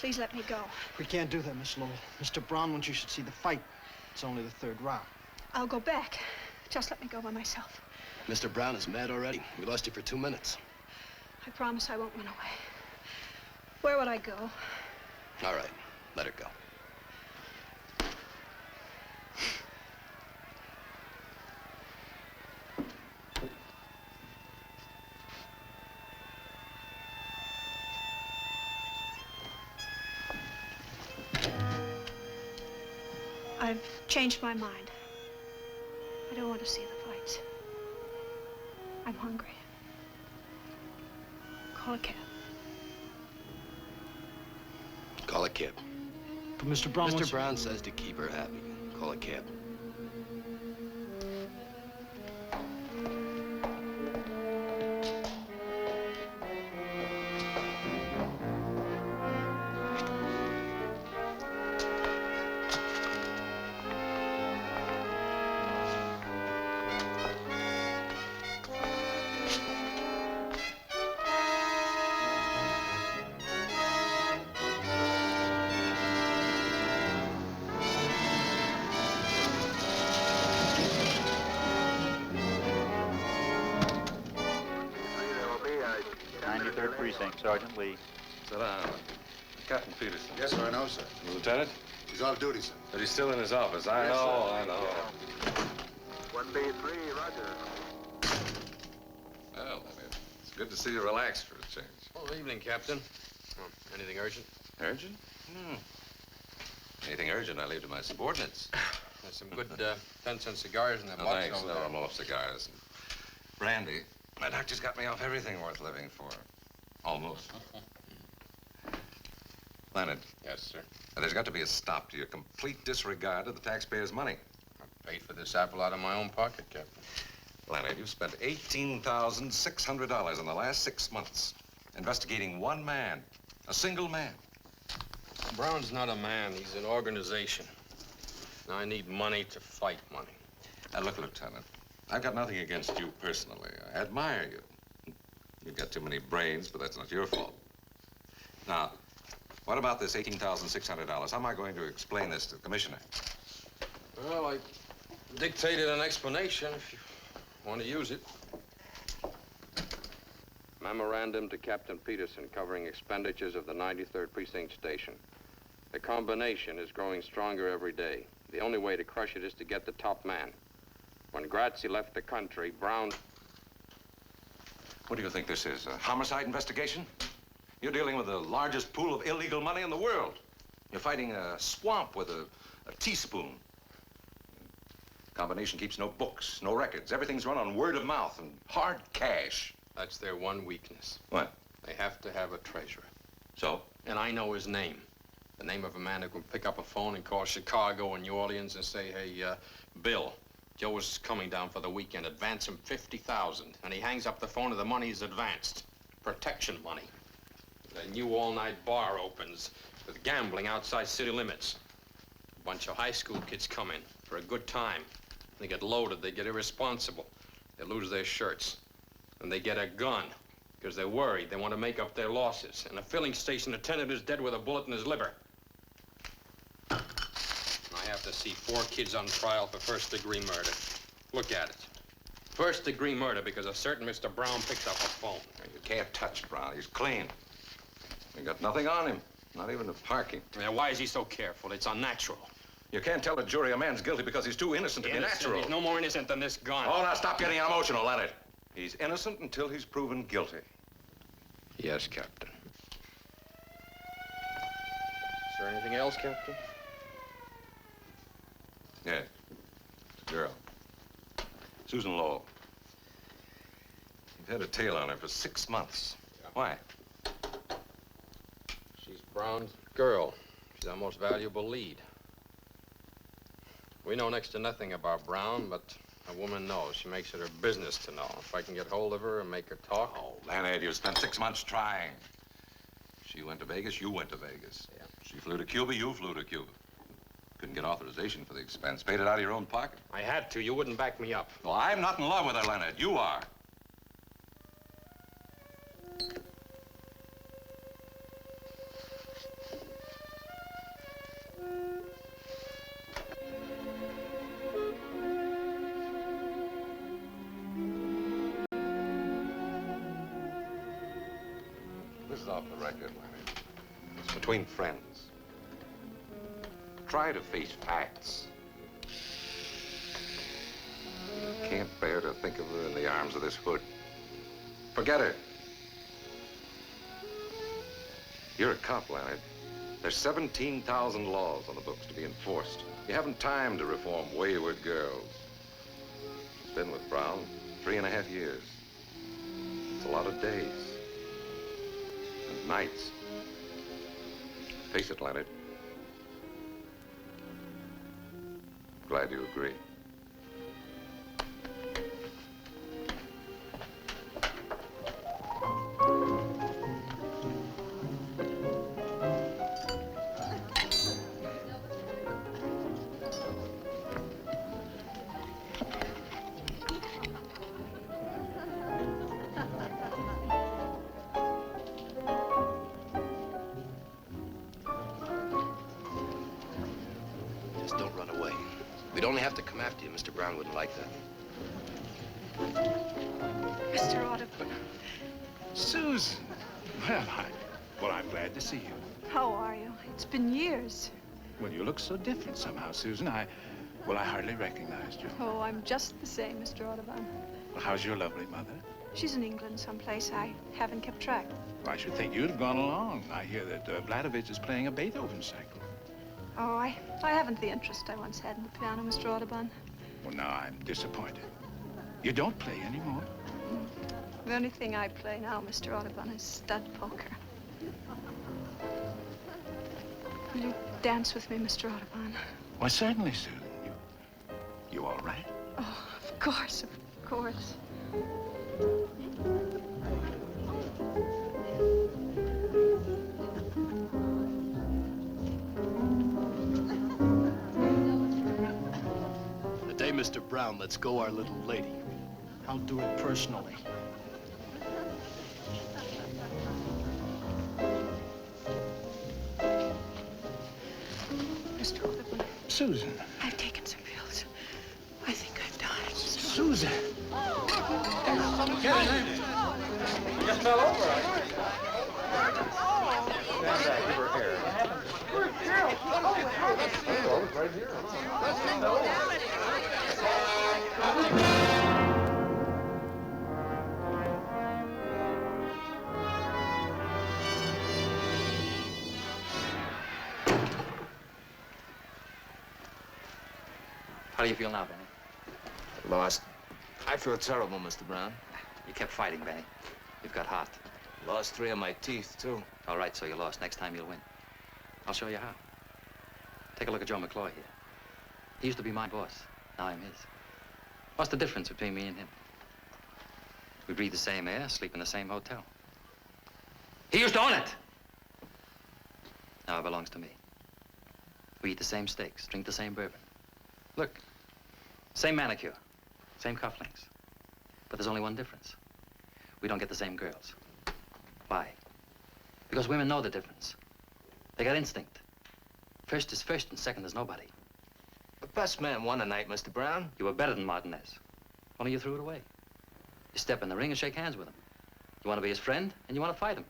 Please let me go. We can't do that, Miss Lowell. Mr. Brown wants you should see the fight. It's only the third round. I'll go back. Just let me go by myself. Mr. Brown is mad already. We lost you for 2 minutes. I promise I won't run away. Where would I go? All right, let her go. I've changed my mind. I don't want to see the fights. I'm hungry. Call a cab. Call a cab. But Mr. Brown Mr. Brown says to keep her happy. Call a cab. Sergeant Lee. Sit down. Captain Peterson. Yes, sir, I know, sir. The lieutenant? He's off duty, sir. But he's still in his office. I Yes, know, sir. I know. 1B3, roger. Well, it's good to see you relaxed for a change. Well, evening, Captain. Oh, anything urgent? Urgent? Anything urgent, I leave to my subordinates. There's some good 10-cent cigars in that No, box thanks. over No, there. I'm off cigars. And brandy. My doctor's got me off everything worth living for. Almost. Leonard. Yes, sir. There's got to be a stop to your complete disregard of the taxpayers' money. I paid for this apple out of my own pocket, Captain. Leonard, you've spent $18,600 in the last 6 months investigating one man, a single man. Brown's not a man. He's an organization. Now, I need money to fight money. Now, look, Lieutenant, I've got nothing against you personally. I admire you. You've got too many brains, but that's not your fault. Now, what about this $18,600? How am I going to explain this to the commissioner? Well, I dictated an explanation if you want to use it. Memorandum to Captain Peterson covering expenditures of the 93rd Precinct Station. The combination is growing stronger every day. The only way to crush it is to get the top man. When Grazzi left the country, Brown... What do you think this is, a homicide investigation? You're dealing with the largest pool of illegal money in the world. You're fighting a swamp with a teaspoon. Combination keeps no books, no records. Everything's run on word of mouth and hard cash. That's their one weakness. What? They have to have a treasurer. So? And I know his name. The name of a man who can pick up a phone and call Chicago and New Orleans and say, hey, Bill, Joe is coming down for the weekend. Advance him $50,000. And he hangs up the phone and the money is advanced. Protection money. The new all-night bar opens with gambling outside city limits. A bunch of high school kids come in for a good time. They get loaded, they get irresponsible. They lose their shirts. And they get a gun because they're worried. They want to make up their losses. And a filling station attendant is dead with a bullet in his liver. I have to see 4 kids on trial for first-degree murder. Look at it. First-degree murder because a certain Mr. Brown picked up a phone. You can't touch Brown. He's clean. You got nothing on him, not even the parking. Now, why is he so careful? It's unnatural. You can't tell a jury a man's guilty because he's too innocent to be natural. He's no more innocent than this gun. Oh, now stop getting emotional, Leonard. He's innocent until he's proven guilty. Yes, Captain. Is there anything else, Captain? Yeah, it's a girl. Susan Lowell. You've had a tail on her for 6 months. Yeah. Why? She's Brown's girl. She's our most valuable lead. We know next to nothing about Brown, but a woman knows. She makes it her business to know. If I can get hold of her and make her talk... Oh, Leonard, you spent 6 months trying. She went to Vegas, you went to Vegas. Yeah. She flew to Cuba, you flew to Cuba. Couldn't get authorization for the expense. Paid it out of your own pocket. I had to. You wouldn't back me up. Well, I'm not in love with her, Leonard. You are. This is off the record, Lenny. It's between friends. Try to face facts. You can't bear to think of her in the arms of this hood. Forget her. You're a cop, Leonard. There's 17,000 laws on the books to be enforced. You haven't time to reform wayward girls. She's been with Brown 3.5 years. It's a lot of days. And nights. Face it, Leonard. Glad you agree. Just don't run away. We'd only have to come after you. Mr. Brown wouldn't like that. Mr. Audubon, Susan. Well, I'm glad to see you. how are you? It's been years. Well, you look so different somehow, Susan. I hardly recognized you. Oh, I'm just the same, Mr. Audubon. Well, how's your lovely mother? She's in England someplace. I haven't kept track. Well, I should think you'd have gone along. I hear that Vladovich is playing a Beethoven cycle. Oh, I haven't the interest I once had in the piano, Mr. Audubon. Well, now I'm disappointed. You don't play anymore? The only thing I play now, Mr. Audubon, is stud poker. Will you dance with me, Mr. Audubon? Well, certainly, Susan. You all right? Oh, of course, of course. The day Mr. Brown lets go our little lady. I'll do it personally. Mr. Audubon, Susan. I've taken some pills. I think I've died. Susan. How do you feel now, Benny? Lost. I feel terrible, Mr. Brown. You kept fighting, Benny. You've got heart. Lost 3 of my teeth, too. All right, so you lost. Next time you'll win. I'll show you how. Take a look at Joe McCloy here. He used to be my boss. Now I'm his. What's the difference between me and him? We breathe the same air, sleep in the same hotel. He used to own it. Now it belongs to me. We eat the same steaks, drink the same bourbon. Look, same manicure, same cufflinks. But there's only one difference. We don't get the same girls. Why? Because women know the difference. They got instinct. First is first and second is nobody. The best man won tonight, Mr. Brown. You were better than Martinez. Only you threw it away. You step in the ring and shake hands with him. You want to be his friend and you want to fight him.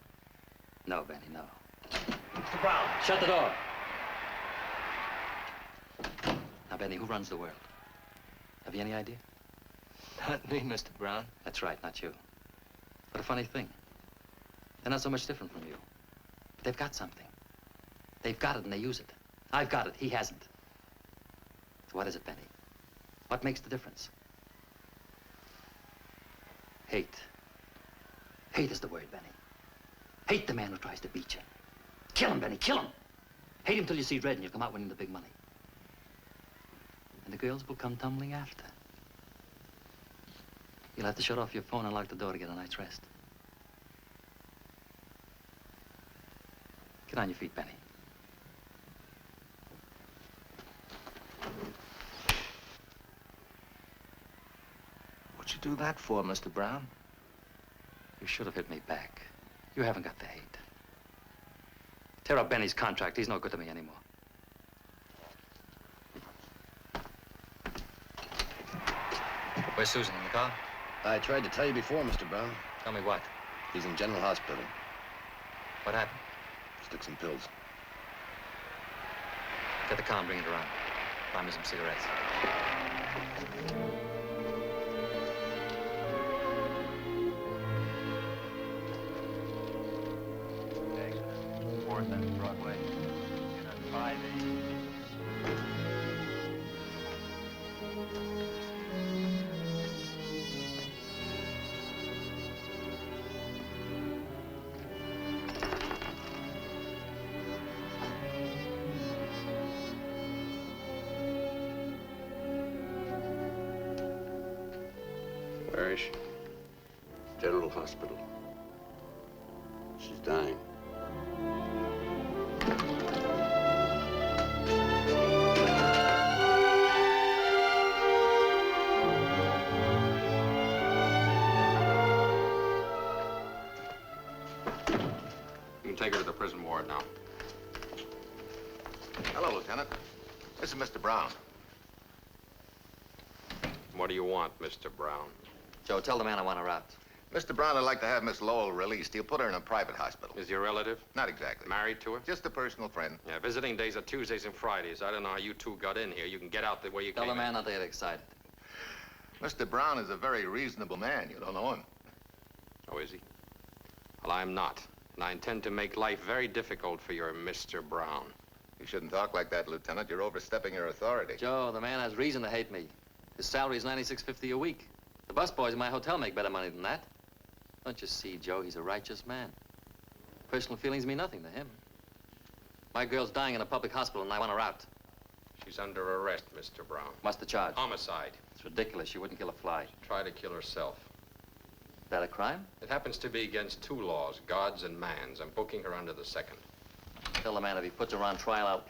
No, Benny, no. Mr. Brown. Shut the door. Now, Benny, who runs the world? Have you any idea? Not me, Mr. Brown. That's right, not you. But a funny thing. They're not so much different from you. But they've got something. They've got it and they use it. I've got it, he hasn't. So what is it, Benny? What makes the difference? Hate. Hate is the word, Benny. Hate the man who tries to beat you. Kill him, Benny, kill him. Hate him till you see red and you'll come out winning the big money. And the girls will come tumbling after. You'll have to shut off your phone and lock the door to get a night's rest. Get on your feet, Benny. What'd you do that for, Mr. Brown? You should have hit me back. You haven't got the hate. Tear up Benny's contract. He's no good to me anymore. Where's Susan, in the car? I tried to tell you before, Mr. Brown. Tell me what? He's in General Hospital. What happened? Stick some pills. Get the car and bring it around. Buy me some cigarettes. Fourth and Broadway. In at 5 Where is she? General Hospital. She's dying. You can take her to the prison ward now. Hello, Lieutenant. This is Mr. Brown. What do you want, Mr. Brown? Joe, tell the man I want her out. Mr. Brown would like to have Miss Lowell released. He'll put her in a private hospital. Is your relative Not exactly. married to her? Just a personal friend. Yeah, visiting days are Tuesdays and Fridays. I don't know how you two got in here. You can get out the way you Tell came the man in. not to get excited. Mr. Brown is a very reasonable man. You don't know him. Oh, is he? Well, I'm not. And I intend to make life very difficult for your Mr. Brown. You shouldn't talk like that, Lieutenant. You're overstepping your authority. Joe, the man has reason to hate me. His salary is $96.50 a week. The busboys in my hotel make better money than that. Don't you see, Joe, he's a righteous man. Personal feelings mean nothing to him. My girl's dying in a public hospital and I want her out. She's under arrest, Mr. Brown. What's the charge? Homicide. It's ridiculous. She wouldn't kill a fly. Try to kill herself. Is that a crime? It happens to be against two laws, God's and man's. I'm booking her under the second. Tell the man if he puts her on trial, I'll...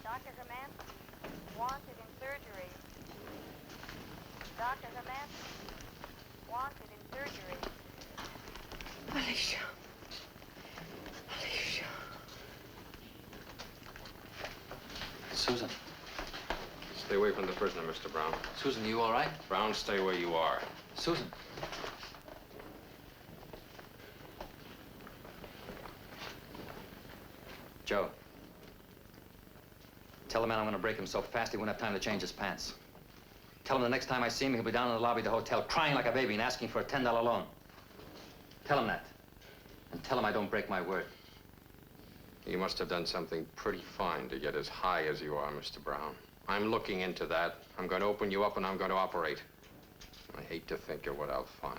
Dr. Herman, wanted in surgery. Dr. Herman, wanted in surgery. Alicia. Alicia. Susan. Stay away from the prisoner, Mr. Brown. Susan, you all right? Brown, stay where you are. Susan. Joe. Tell the man I'm going to break him so fast he won't have time to change his pants. Tell him the next time I see him, he'll be down in the lobby of the hotel crying like a baby and asking for a $10 loan. Tell him that. And tell him I don't break my word. You must have done something pretty fine to get as high as you are, Mr. Brown. I'm looking into that. I'm going to open you up and I'm going to operate. I hate to think of what I'll find.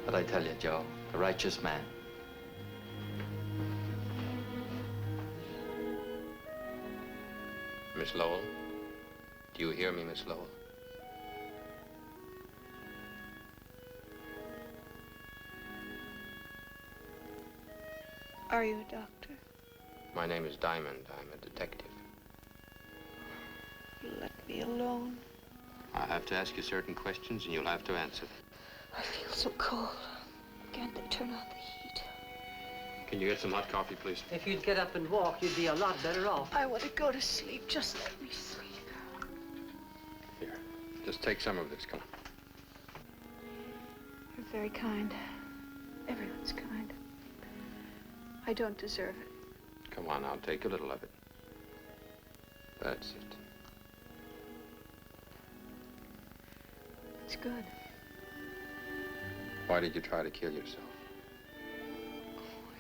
But I tell you, Joe, a righteous man. Miss Lowell? Do you hear me, Miss Lowell? Are you a doctor? My name is Diamond. I'm a detective. Let me alone. I have to ask you certain questions, and you'll have to answer them. I feel so cold. Can't they turn on the heat? Can you get some hot coffee, please? If you'd get up and walk, you'd be a lot better off. I want to go to sleep. Just let me sleep. Here, just take some of this. Come on. You're very kind. Everyone's kind. I don't deserve it. Come on now, take a little of it. That's it. It's good. Why did you try to kill yourself?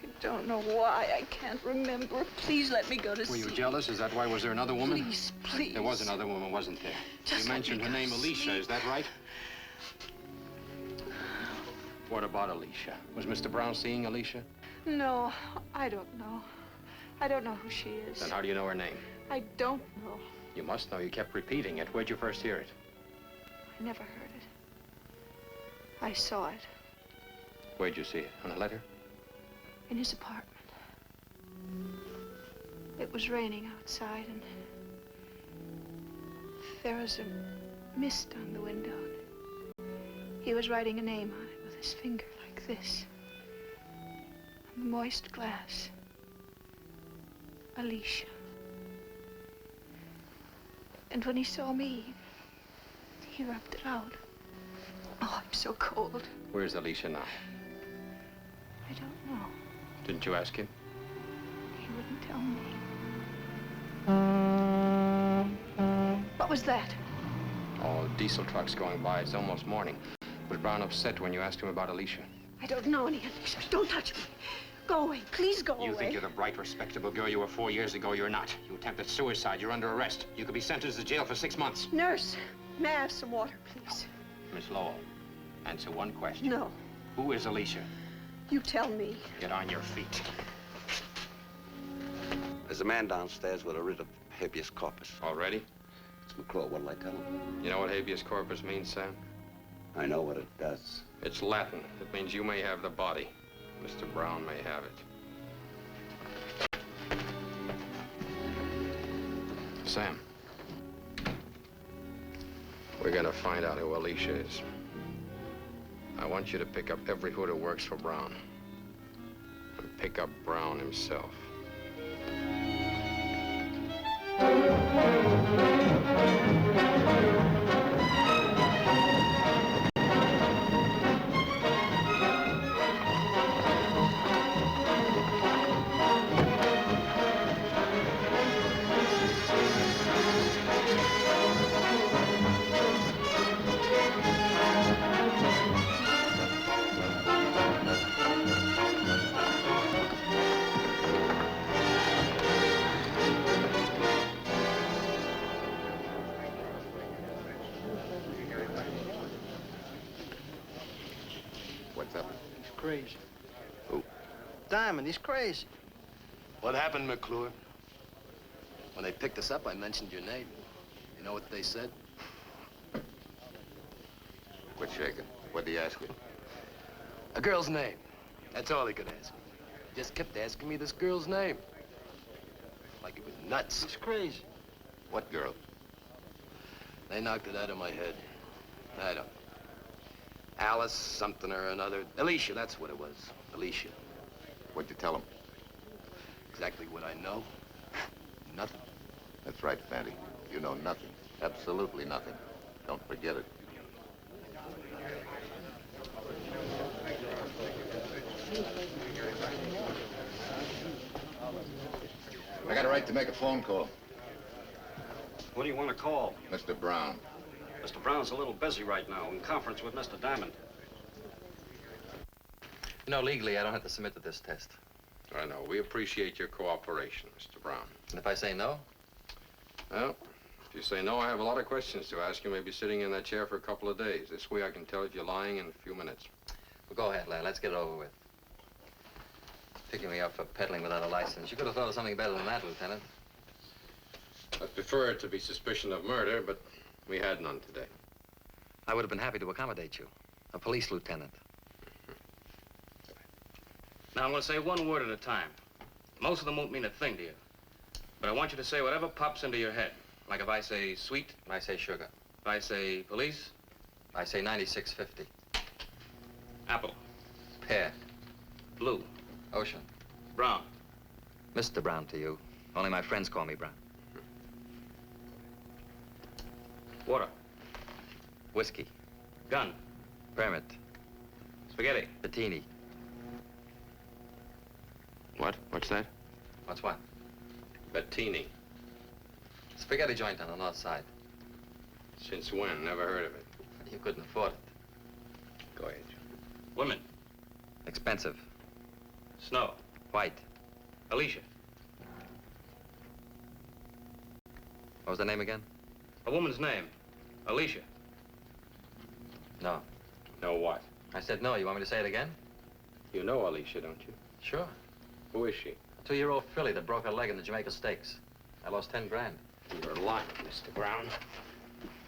I don't know why. I can't remember. Please let me go to Were sleep. you jealous? Is that why? Was there another woman? Please, please. There was another woman, wasn't there? Just You mentioned her let me name, go to Alicia. sleep. Is that right? What about Alicia? Was Mr. Brown seeing Alicia? No, I don't know. I don't know who she is. Then how do you know her name? I don't know. You must know. You kept repeating it. Where'd you first hear it? I never heard it. I saw it Where'd you see it? On a letter? in his apartment. It was raining outside, and there was a mist on the window. He was writing a name on it with his finger like this. On the moist glass. Alicia. And when he saw me, he rubbed it out. Oh, I'm so cold. Where's Alicia now? I don't know. Didn't you ask him? He wouldn't tell me. What was that? Oh, diesel trucks going by. It's almost morning. Was Brown upset when you asked him about Alicia? I don't know any Alicia. Don't touch me. Go away. Please go away. You think you're the bright, respectable girl you were 4 years ago. You're not. You attempted suicide. You're under arrest. You could be sentenced to jail for 6 months. Nurse, may I have some water, please? Miss Lowell, answer one question. No. Who is Alicia? You tell me. Get on your feet. There's a man downstairs with a writ of habeas corpus. Already? It's McClure. What'll I tell him? You know what habeas corpus means, Sam? I know what it does. It's Latin. It means you may have the body. Mr. Brown may have it. Sam. We're gonna find out who Alicia is. I want you to pick up every hood who works for Brown. And pick up Brown himself. What's up? He's crazy. Who? Diamond, he's crazy. What happened, McClure? When they picked us up, I mentioned your name. You know what they said? Quit shaking. What'd he ask you? A girl's name. That's all he could ask me. He just kept asking me this girl's name. Like it was nuts. He's crazy. What girl? They knocked it out of my head. I don't know. Alice something or another. Alicia, that's what it was. Alicia. What'd you tell him? Exactly what I know. Nothing. That's right, Fanny. You know nothing. Absolutely nothing. Don't forget it. I got a right to make a phone call. What do you want to call? Mr. Brown. Mr. Brown's a little busy right now in conference with Mr. Diamond. You know, legally, I don't have to submit to this test. I know. We appreciate your cooperation, Mr. Brown. And if I say no? Well, if you say no, I have a lot of questions to ask you. Maybe sitting in that chair for a couple of days. This way I can tell if you're lying in a few minutes. Well, go ahead, lad. Let's get it over with. Picking me up for peddling without a license. You could have thought of something better than that, Lieutenant. I'd prefer it to be suspicion of murder, but we had none today. I would have been happy to accommodate you. A police lieutenant. Now, I'm going to say one word at a time. Most of them won't mean a thing to you. But I want you to say whatever pops into your head. Like if I say sweet, I say sugar. if I say police, I say 9650. apple, Pear. blue, Ocean. brown, Mr. Brown to you. Only my friends call me Brown. water, Whiskey. gun, Permit. spaghetti, Bettini. What? What's that? What's what? Bettini. Spaghetti joint on the north side. Since when? Never heard of it. You couldn't afford it. Go ahead. women, Expensive. snow, White. Alicia. What was the name again? A woman's name, Alicia. No. Know what? I said no. You want me to say it again? You know Alicia, don't you? Sure. Who is she? A 2-year-old filly that broke her leg in the Jamaica Stakes. I lost 10 grand. You're lying, Mr. Brown.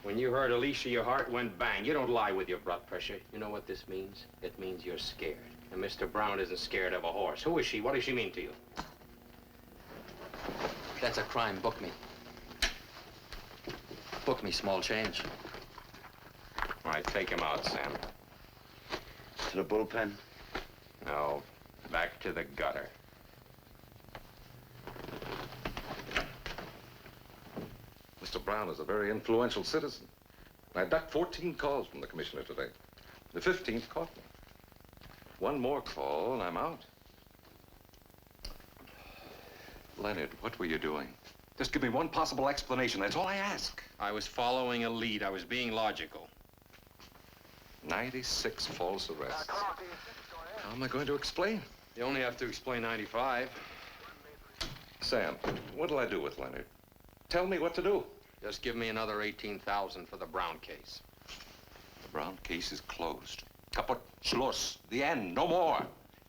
When you heard Alicia, your heart went bang. You don't lie with your blood pressure. You know what this means? It means you're scared. And Mr. Brown isn't scared of a horse. Who is she? What does she mean to you? That's a crime. Book me. Book me, small change. All right, take him out, Sam. To the bullpen? No, back to the gutter. Mr. Mr. Brown is a very influential citizen. I ducked 14 calls from the commissioner today. The 15th caught me. One more call and I'm out. Leonard, what were you doing? Just give me one possible explanation. That's all I ask. I was following a lead. I was being logical. 96 false arrests. How am I going to explain? You only have to explain 95. Sam, what'll I do with Leonard? Tell me what to do. Just give me another 18,000 for the Brown case. The Brown case is closed. Kaput, Schluss. The end. No more.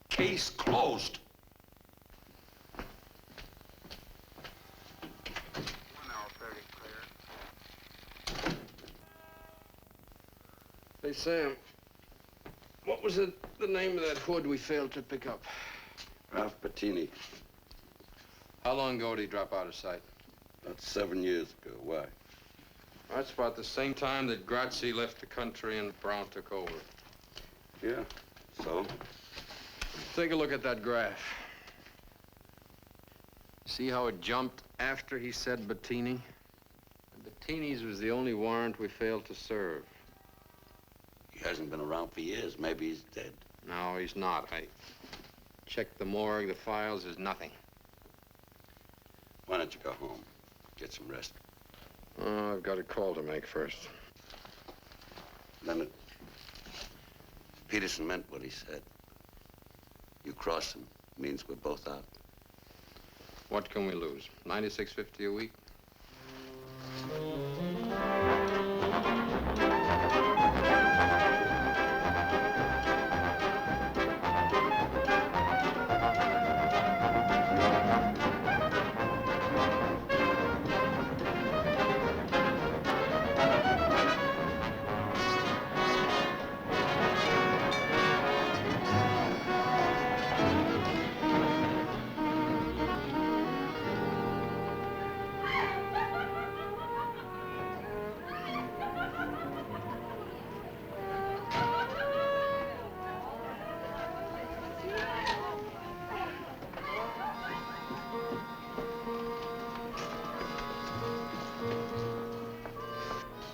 Case closed. Hey, Sam, what was the name of that hood we failed to pick up? Ralph Bettini. How long ago did he drop out of sight? About 7 years ago. Why? That's about the same time that Grazie left the country and Brown took over. Yeah, so? Take a look at that graph. See how it jumped after he said Bettini? Bettini's was the only warrant we failed to serve. He hasn't been around for years. Maybe he's dead. No, he's not. I checked the morgue, the files, there's nothing. Why don't you go home? Get some rest. Oh, I've got a call to make first. Leonard, Peterson meant what he said. You cross him means we're both out. What can we lose? $96.50 a week?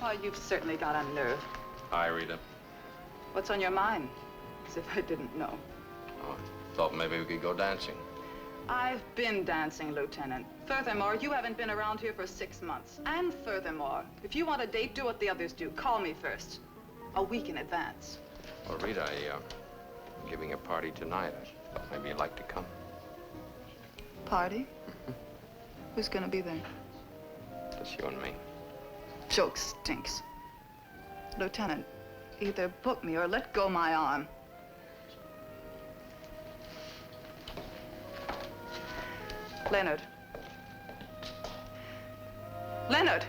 Well, you've certainly got a nerve. Hi, Rita. What's on your mind? As if I didn't know. Oh, thought maybe we could go dancing. I've been dancing, Lieutenant. Furthermore, you haven't been around here for 6 months. And furthermore, if you want a date, do what the others do. Call me first. A week in advance. Well, Rita, I'm giving a party tonight. I thought maybe you'd like to come. Party? Who's gonna be there? Just you and me. Joke stinks. Lieutenant, either book me or let go my arm. Leonard. Leonard!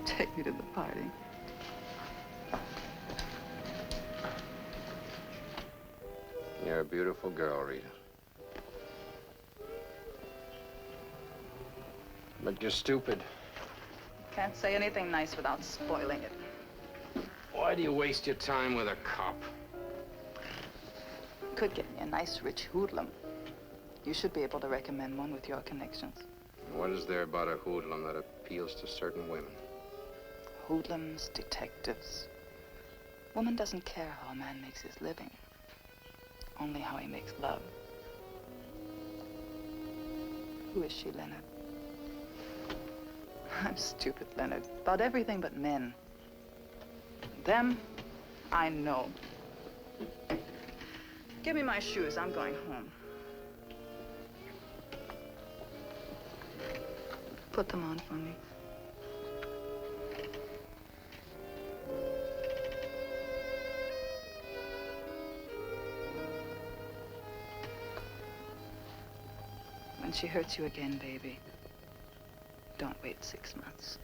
Take me to the party. You're a beautiful girl, Rita. But you're stupid. Can't say anything nice without spoiling it. Why do you waste your time with a cop? Could get me a nice rich hoodlum. You should be able to recommend one with your connections. What is there about a hoodlum that appeals to certain women? Hoodlums, detectives. Woman doesn't care how a man makes his living. Only how he makes love. Who is she, Leonard? I'm stupid, Leonard. About everything but men. Them, I know. Give me my shoes. I'm going home. Put them on for me. When she hurts you again, baby, don't wait 6 months.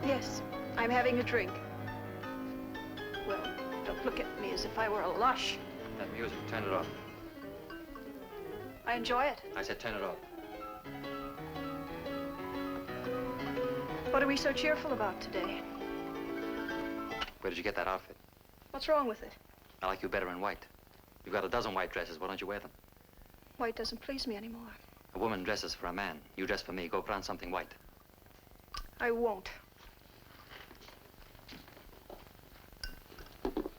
Yes, I'm having a drink. Well, don't look at me as if I were a lush. That music, turn it off. I enjoy it. I said turn it off. What are we so cheerful about today? Where did you get that outfit? What's wrong with it? I like you better in white. You've got a dozen white dresses. Why don't you wear them? White doesn't please me anymore. A woman dresses for a man. You dress for me. Go put on something white. I won't.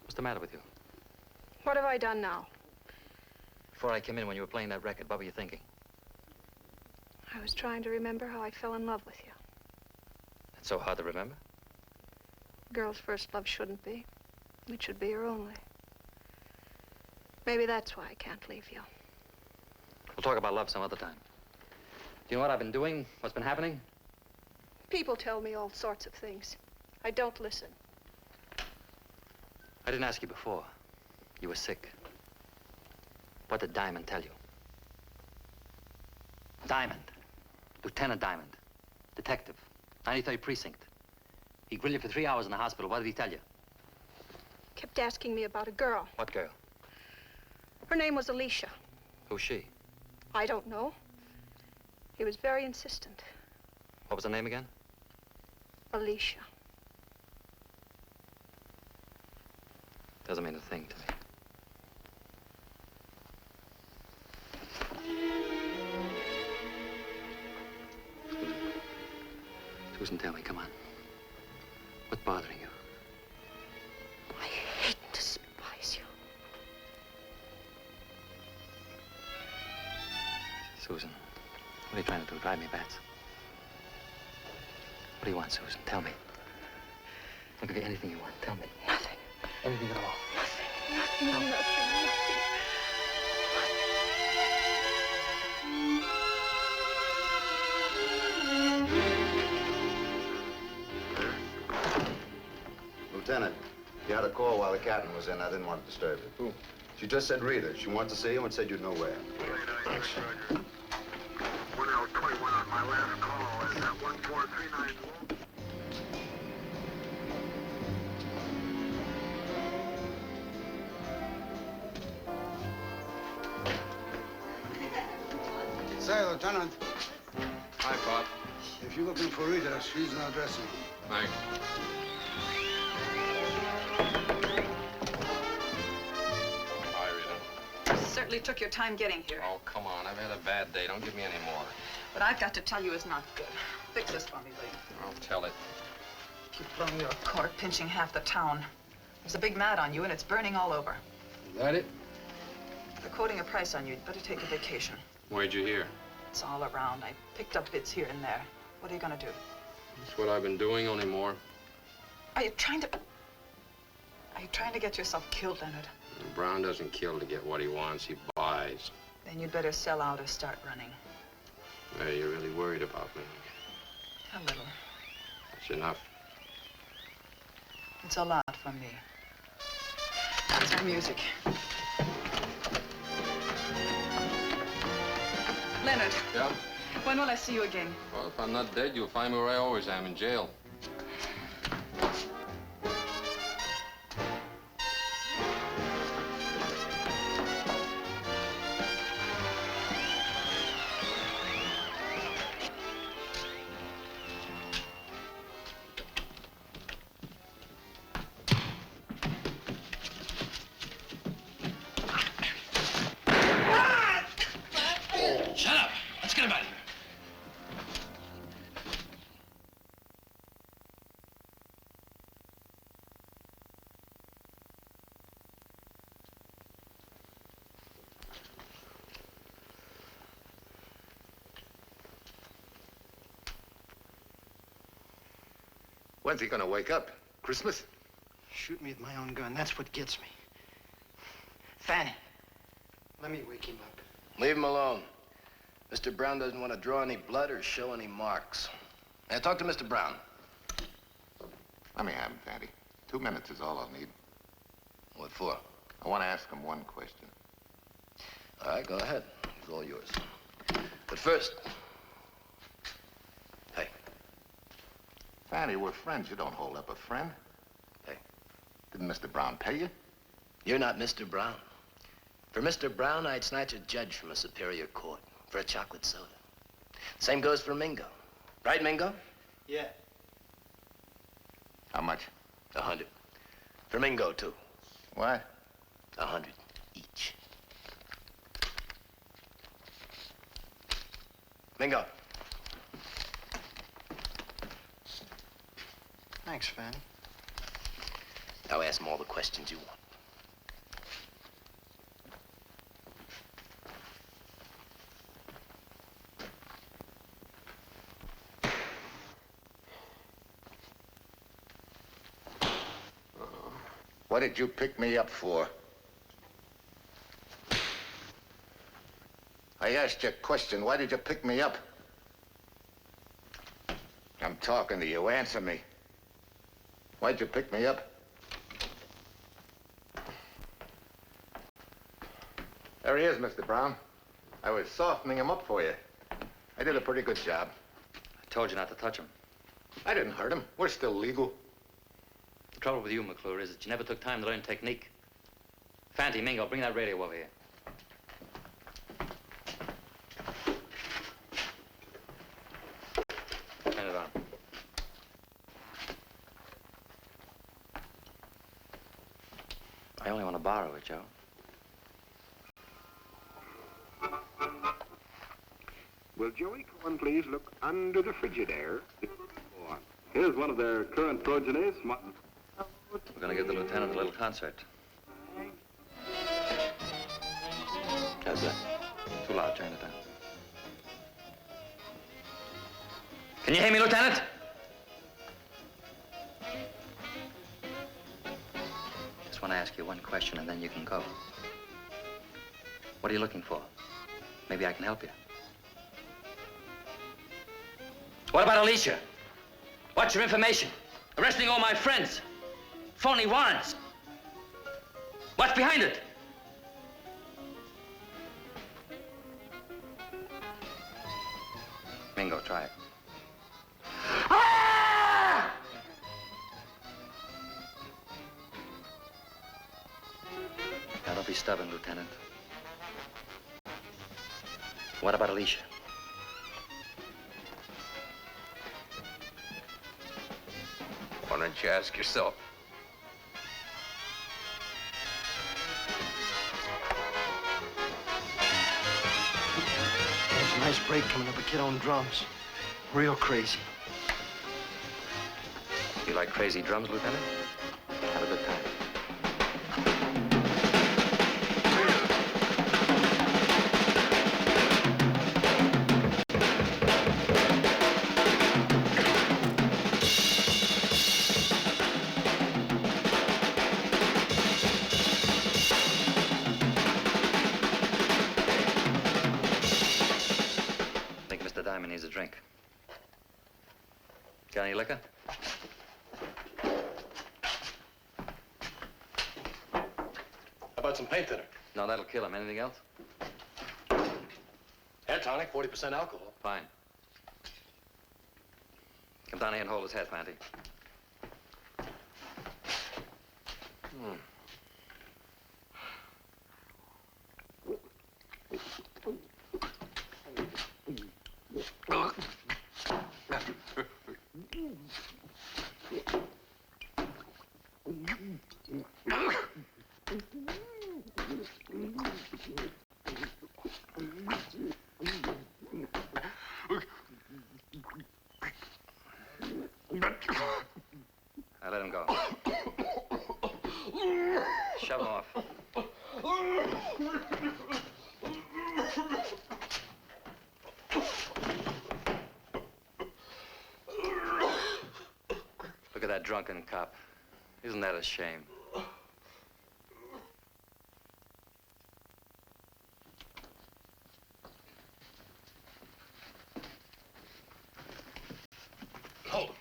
What's the matter with you? What have I done now? Before I came in when you were playing that record, what were you thinking? I was trying to remember how I fell in love with you. It's so hard to remember. A girl's first love shouldn't be. It should be her only. Maybe that's why I can't leave you. We'll talk about love some other time. Do you know what I've been doing? What's been happening? People tell me all sorts of things. I don't listen. I didn't ask you before. You were sick. What did Diamond tell you? Diamond. Lieutenant Diamond. Detective. 93rd Precinct. He grilled you for 3 hours in the hospital. What did he tell you? Kept asking me about a girl. What girl? Her name was Alicia. Who's she? I don't know. He was very insistent. What was her name again? Alicia. Doesn't mean a thing to me. Susan, tell me, come on. What's bothering you? I hate and despise you. Susan, what are you trying to do? Drive me bats? What do you want, Susan? Tell me. I'll give you anything you want. Tell me. Nothing. Anything at all. Nothing, nothing. Lieutenant, you had a call while the captain was in. I didn't want to disturb you. Who? She just said Rita. She wanted to see you and said you'd know where. 1021 on my last call. Is that 1439? Say, Lieutenant, Hi, Pop. if you're looking for Rita, she's in our dressing room. Thanks. Hi, Rita. Certainly took your time getting here. Oh, come on. I've had a bad day. Don't give me any more. What I've got to tell you is not good. Fix this for me, will you? I'll tell it. You've blown your cork, pinching half the town. There's a big mat on you, and it's burning all over. Is that it? They're quoting a price on you. You'd better take a vacation. Where'd you hear? It's all around. I picked up bits here and there. What are you gonna do? That's what I've been doing, only more. Are you trying to get yourself killed, Leonard? Brown doesn't kill to get what he wants. He buys. Then you'd better sell out or start running. Hey, you're really worried about me. A little. That's enough. It's a lot from me. That's our music. Leonard. Yeah? When will I see you again? Well, if I'm not dead, you'll find me where I always am, in jail. Shut up! Let's get him out of here. When's he gonna wake up? Christmas? Shoot me with my own gun. That's what gets me. Fanny, let me wake him up. Leave him alone. Mr. Brown doesn't want to draw any blood or show any marks. Now, talk to Mr. Brown. Let me have him, Fatty. 2 minutes is all I'll need. What for? I want to ask him one question. All right, go ahead. It's all yours. But first... Hey. Fatty, we're friends. You don't hold up a friend. Hey. Didn't Mr. Brown pay you? You're not Mr. Brown. For Mr. Brown, I'd snatch a judge from a superior court for a chocolate soda. Same goes for Mingo. Right, Mingo? Yeah. How much? 100. For Mingo, too. What? 100 each. Mingo. Thanks, Fanny. Now ask him all the questions you want. What did you pick me up for? I asked you a question. Why did you pick me up? I'm talking to you. Answer me. Why'd you pick me up? There he is, Mr. Brown. I was softening him up for you. I did a pretty good job. I told you not to touch him. I didn't hurt him. We're still legal. The trouble with you, McClure, is that you never took time to learn technique. Fanty, Mingo, bring that radio over here. Turn it on. I only want to borrow it, Joe. Will Joey Cohen please look under the Frigidaire? Here's one of their current progenies. We're going to give the lieutenant a little concert. How's that? Too loud, turn it down. Can you hear me, Lieutenant? Just want to ask you one question and then you can go. What are you looking for? Maybe I can help you. What about Alicia? What's your information? Arresting all my friends. Phony warrants. What's behind it? Mingo, try it. Now, don't be stubborn, Lieutenant. What about Alicia? Why don't you ask yourself? There's a nice break coming up a kid on drums. Real crazy. You like crazy drums, Lieutenant? Have a good time. Needs a drink. Got any liquor? How about some paint thinner? No, that'll kill him. Anything else? Hair tonic, 40% alcohol. Fine. Come down here and hold his head, Fanty. Now let him go. Shove him off. Look at that drunken cop. Isn't that a shame? Hold him.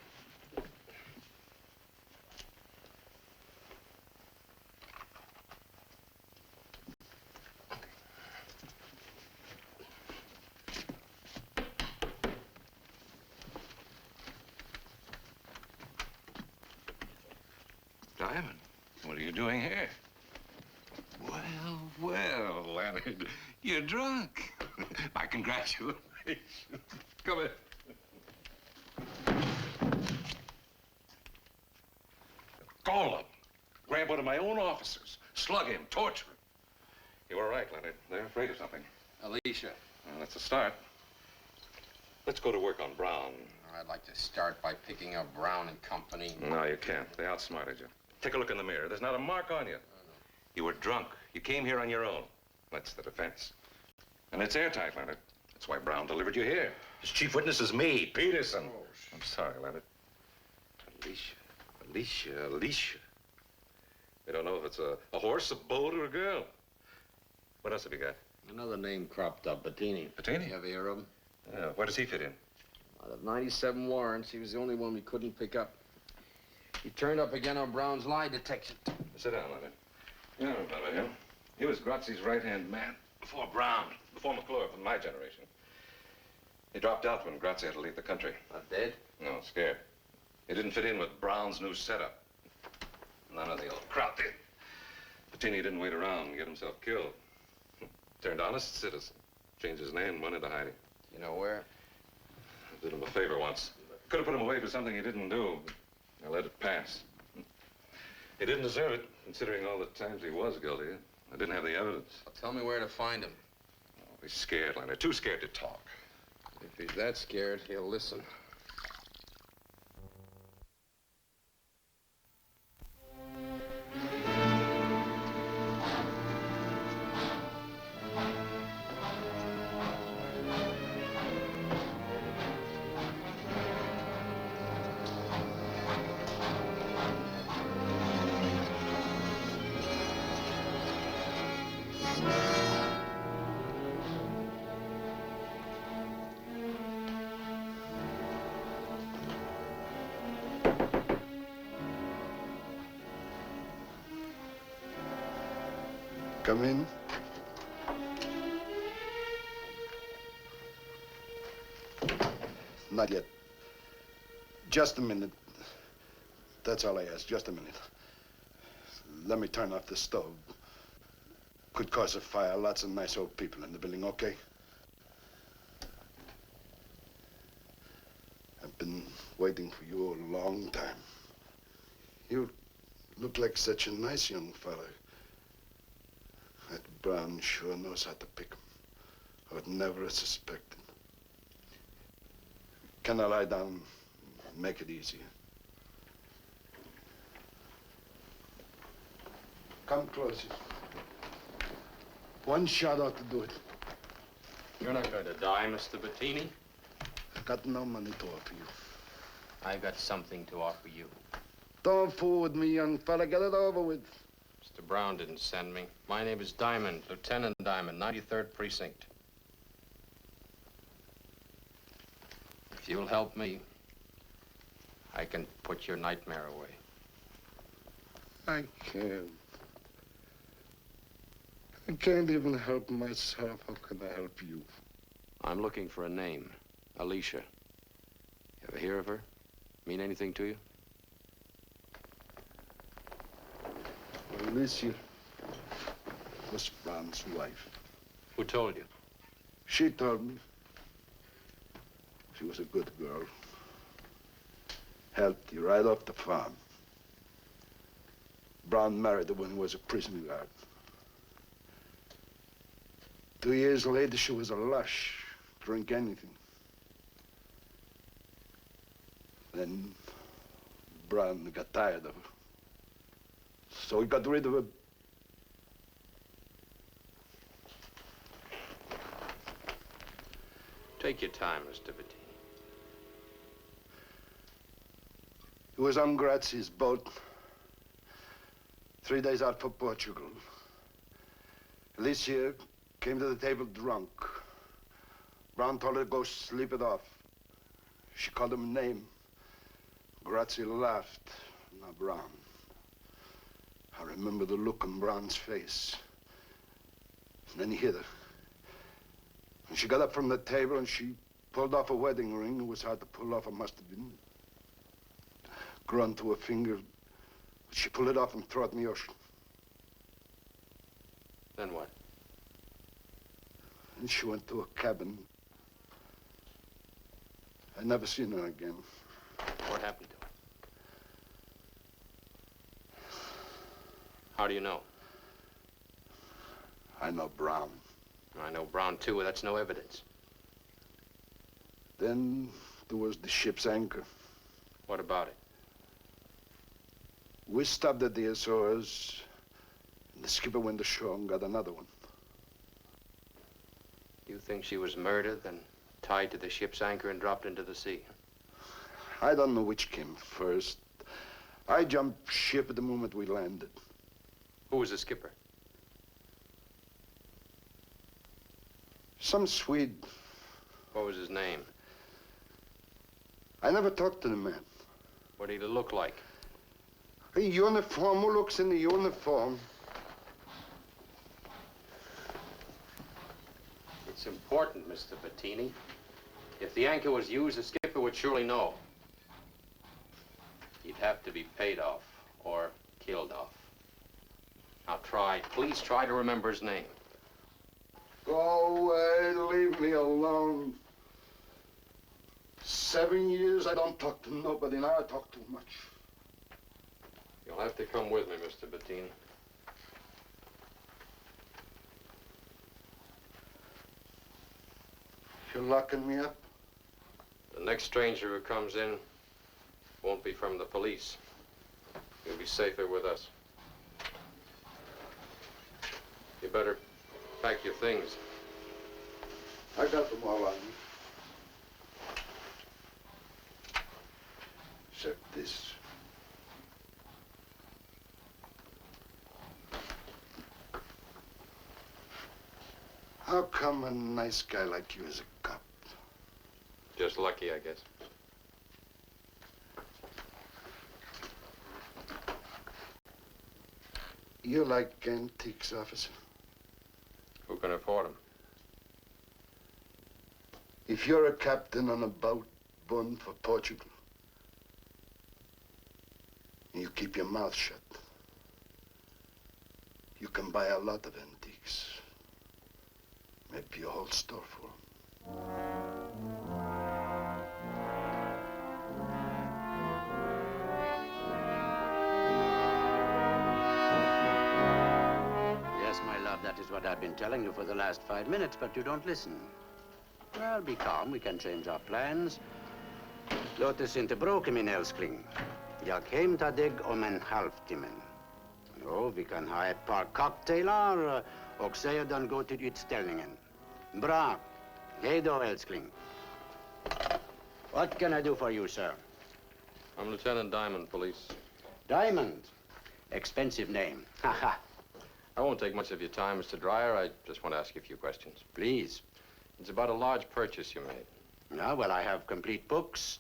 Diamond, what are you doing here? Well, Leonard, you're drunk. My congratulations. Come here. Call him. Grab one of my own officers. Slug him, torture him. You were right, Leonard. They're afraid of something. Alicia. Well, that's a start. Let's go to work on Brown. I'd like to start by picking up Brown and Company. No, you can't. They outsmarted you. Take a look in the mirror. There's not a mark on you. You were drunk. You came here on your own. That's the defense. And it's airtight, Leonard. That's why Brown delivered you here. His chief witness is me, Peterson. Oh, I'm sorry, Leonard. Alicia. We don't know if it's a horse, a boat, or a girl. What else have you got? Another name cropped up, Bettini. Bettini? You ever hear of him? Yeah, where does he fit in? Out of 97 warrants, he was the only one we couldn't pick up. He turned up again on Brown's lie detection. Sit down, Leonard. You don't remember him. He was Grazzi's right-hand man before Brown, before McClure from my generation. He dropped out when Grazzi had to leave the country. Not dead? No, scared. He didn't fit in with Brown's new setup. None of the old crowd did. Bettini didn't wait around and get himself killed. Turned honest citizen. Changed his name and went into hiding. You know where? I did him a favor once. Could have put him away for something he didn't do, but I let it pass. He didn't deserve it, considering all the times he was guilty. I didn't have the evidence. Well, tell me where to find him. Oh, he's scared, Leonard. Too scared to talk. If he's that scared, he'll listen. Come in. Not yet. Just a minute. That's all I ask, just a minute. Let me turn off the stove. Could cause a fire. Lots of nice old people in the building, okay? I've been waiting for you a long time. You look like such a nice young fella. That Brown sure knows how to pick 'em. I would never have suspected. Can I lie down? Make it easier. Come closer. One shot ought to do it. You're not going to die, Mr. Bettini. I got no money to offer you. I've got something to offer you. Don't fool with me, young fella. Get it over with. Mr. Brown didn't send me. My name is Diamond, Lieutenant Diamond, 93rd Precinct. If you'll help me, I can put your nightmare away. I can't. I can't even help myself. How can I help you? I'm looking for a name. Alicia. You ever hear of her? Mean anything to you? Alicia was Brown's wife. Who told you? She told me. She was a good girl. Helped you right off the farm. Brown married her when he was a prison guard. 2 years later, she was a lush. Drink anything. Then Brown got tired of her. So he got rid of her. Take your time, Mr. Bettini. He was on Grazzi's boat. 3 days out for Portugal. Alicia came to the table drunk. Brown told her to go sleep it off. She called him a name. Grazzi laughed. Now Brown. I remember the look on Brown's face. And then he hit her. And she got up from the table and she pulled off a wedding ring. It was hard to pull off. It must have been grown to her finger. She pulled it off and threw it in the ocean. Then what? And she went to a cabin. I never seen her again. What happened to her? How do you know? I know Brown. I know Brown, too, but that's no evidence. Then there was the ship's anchor. What about it? We stopped at the Azores, and the skipper went ashore and got another one. You think she was murdered, then tied to the ship's anchor and dropped into the sea? I don't know which came first. I jumped ship at the moment we landed. Who was the skipper? Some Swede. What was his name? I never talked to the man. What did he look like? A uniform. Who looks in the uniform? It's important, Mr. Bettini. If the anchor was used, the skipper would surely know. He'd have to be paid off or killed off. Now please try to remember his name. Go away, leave me alone. 7 years I don't talk to nobody, now I talk too much. You'll have to come with me, Mr. Bettini. You're locking me up? The next stranger who comes in won't be from the police. You'll be safer with us. You better pack your things. I got them all on me. Except this. How come a nice guy like you is a cop? Just lucky, I guess. You like antiques, officer? Who can afford them? If you're a captain on a boat bound for Portugal, and you keep your mouth shut, you can buy a lot of antiques. Maybe a whole store full. Yes, my love, that is what I've been telling you for the last 5 minutes, but you don't listen. Well, be calm. We can change our plans. Låt oss inte bråka, min älskling. Jag hämtar dig om en halvtimme. Jo, vi kan ha ett par cocktailar och sedan gå till utställningen. Bra. Hej då, älskling. What can I do for you, sir? I'm Lieutenant Diamond, police. Diamond. Expensive name. Haha. I won't take much of your time, Mr. Dreyer. I just want to ask you a few questions. Please. It's about a large purchase you made. Yeah, well, I have complete books.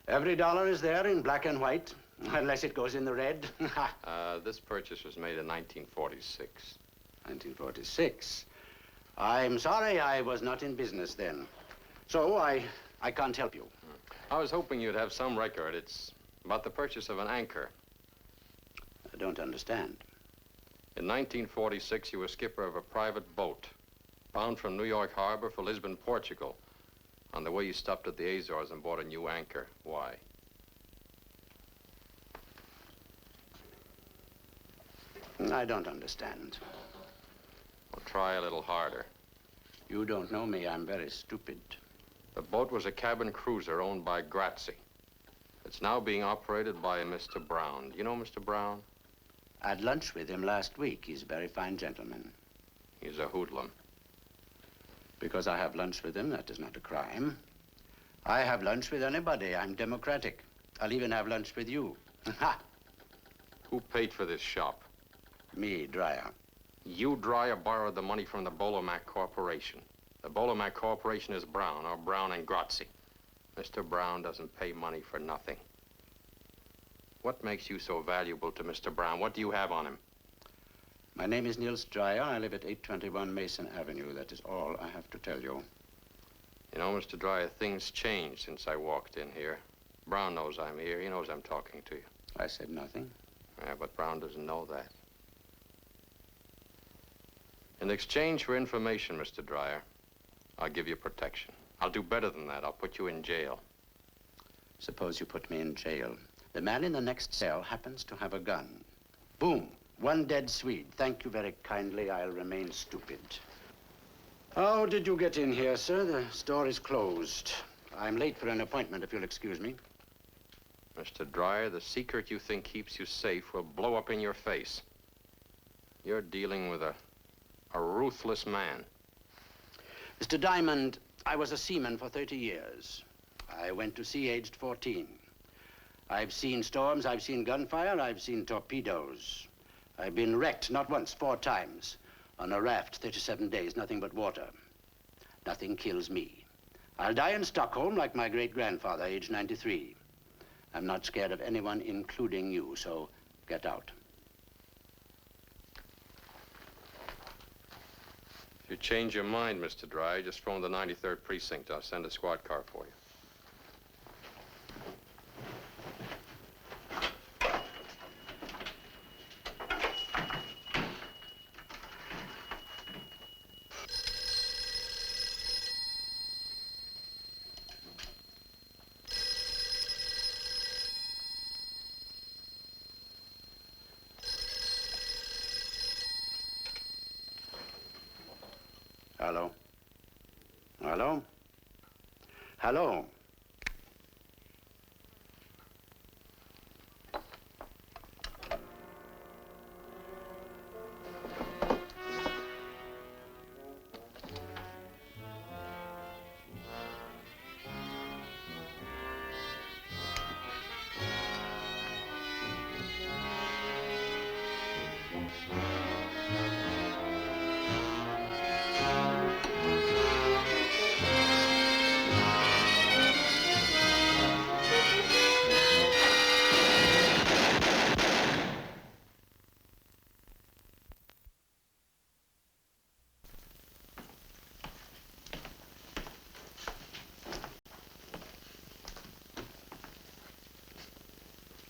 Every dollar is there in black and white, unless it goes in the red. This purchase was made in 1946. 1946? I'm sorry I was not in business then. So I can't help you. I was hoping you'd have some record. It's about the purchase of an anchor. I don't understand. In 1946, you were skipper of a private boat, bound from New York Harbor for Lisbon, Portugal. On the way, you stopped at the Azores and bought a new anchor. Why? I don't understand. Well, try a little harder. You don't know me. I'm very stupid. The boat was a cabin cruiser owned by Grazzi. It's now being operated by a Mr. Brown. You know Mr. Brown? I had lunch with him last week. He's a very fine gentleman. He's a hoodlum. Because I have lunch with him, that is not a crime. I have lunch with anybody. I'm democratic. I'll even have lunch with you. Ha! Who paid for this shop? Me, Dreyer. You, Dreyer, borrowed the money from the Bolomac Corporation. The Bolomac Corporation is Brown, or Brown and Grazzi. Mr. Brown doesn't pay money for nothing. What makes you so valuable to Mr. Brown? What do you have on him? My name is Niels Dreyer. I live at 821 Mason Avenue. That is all I have to tell you. You know, Mr. Dreyer, things changed since I walked in here. Brown knows I'm here. He knows I'm talking to you. I said nothing. Yeah, but Brown doesn't know that. In exchange for information, Mr. Dreyer, I'll give you protection. I'll do better than that. I'll put you in jail. Suppose you put me in jail. The man in the next cell happens to have a gun. Boom. One dead Swede. Thank you very kindly. I'll remain stupid. How did you get in here, sir? The store is closed. I'm late for an appointment, if you'll excuse me. Mr. Dreyer, the secret you think keeps you safe will blow up in your face. You're dealing with a ruthless man. Mr. Diamond, I was a seaman for 30 years. I went to sea aged 14. I've seen storms, I've seen gunfire, I've seen torpedoes. I've been wrecked, not once, 4 times. On a raft, 37 days, nothing but water. Nothing kills me. I'll die in Stockholm like my great-grandfather, age 93. I'm not scared of anyone, including you, so get out. If you change your mind, Mr. Dreyer, just phone the 93rd Precinct. I'll send a squad car for you. Hello? Hello? Hello?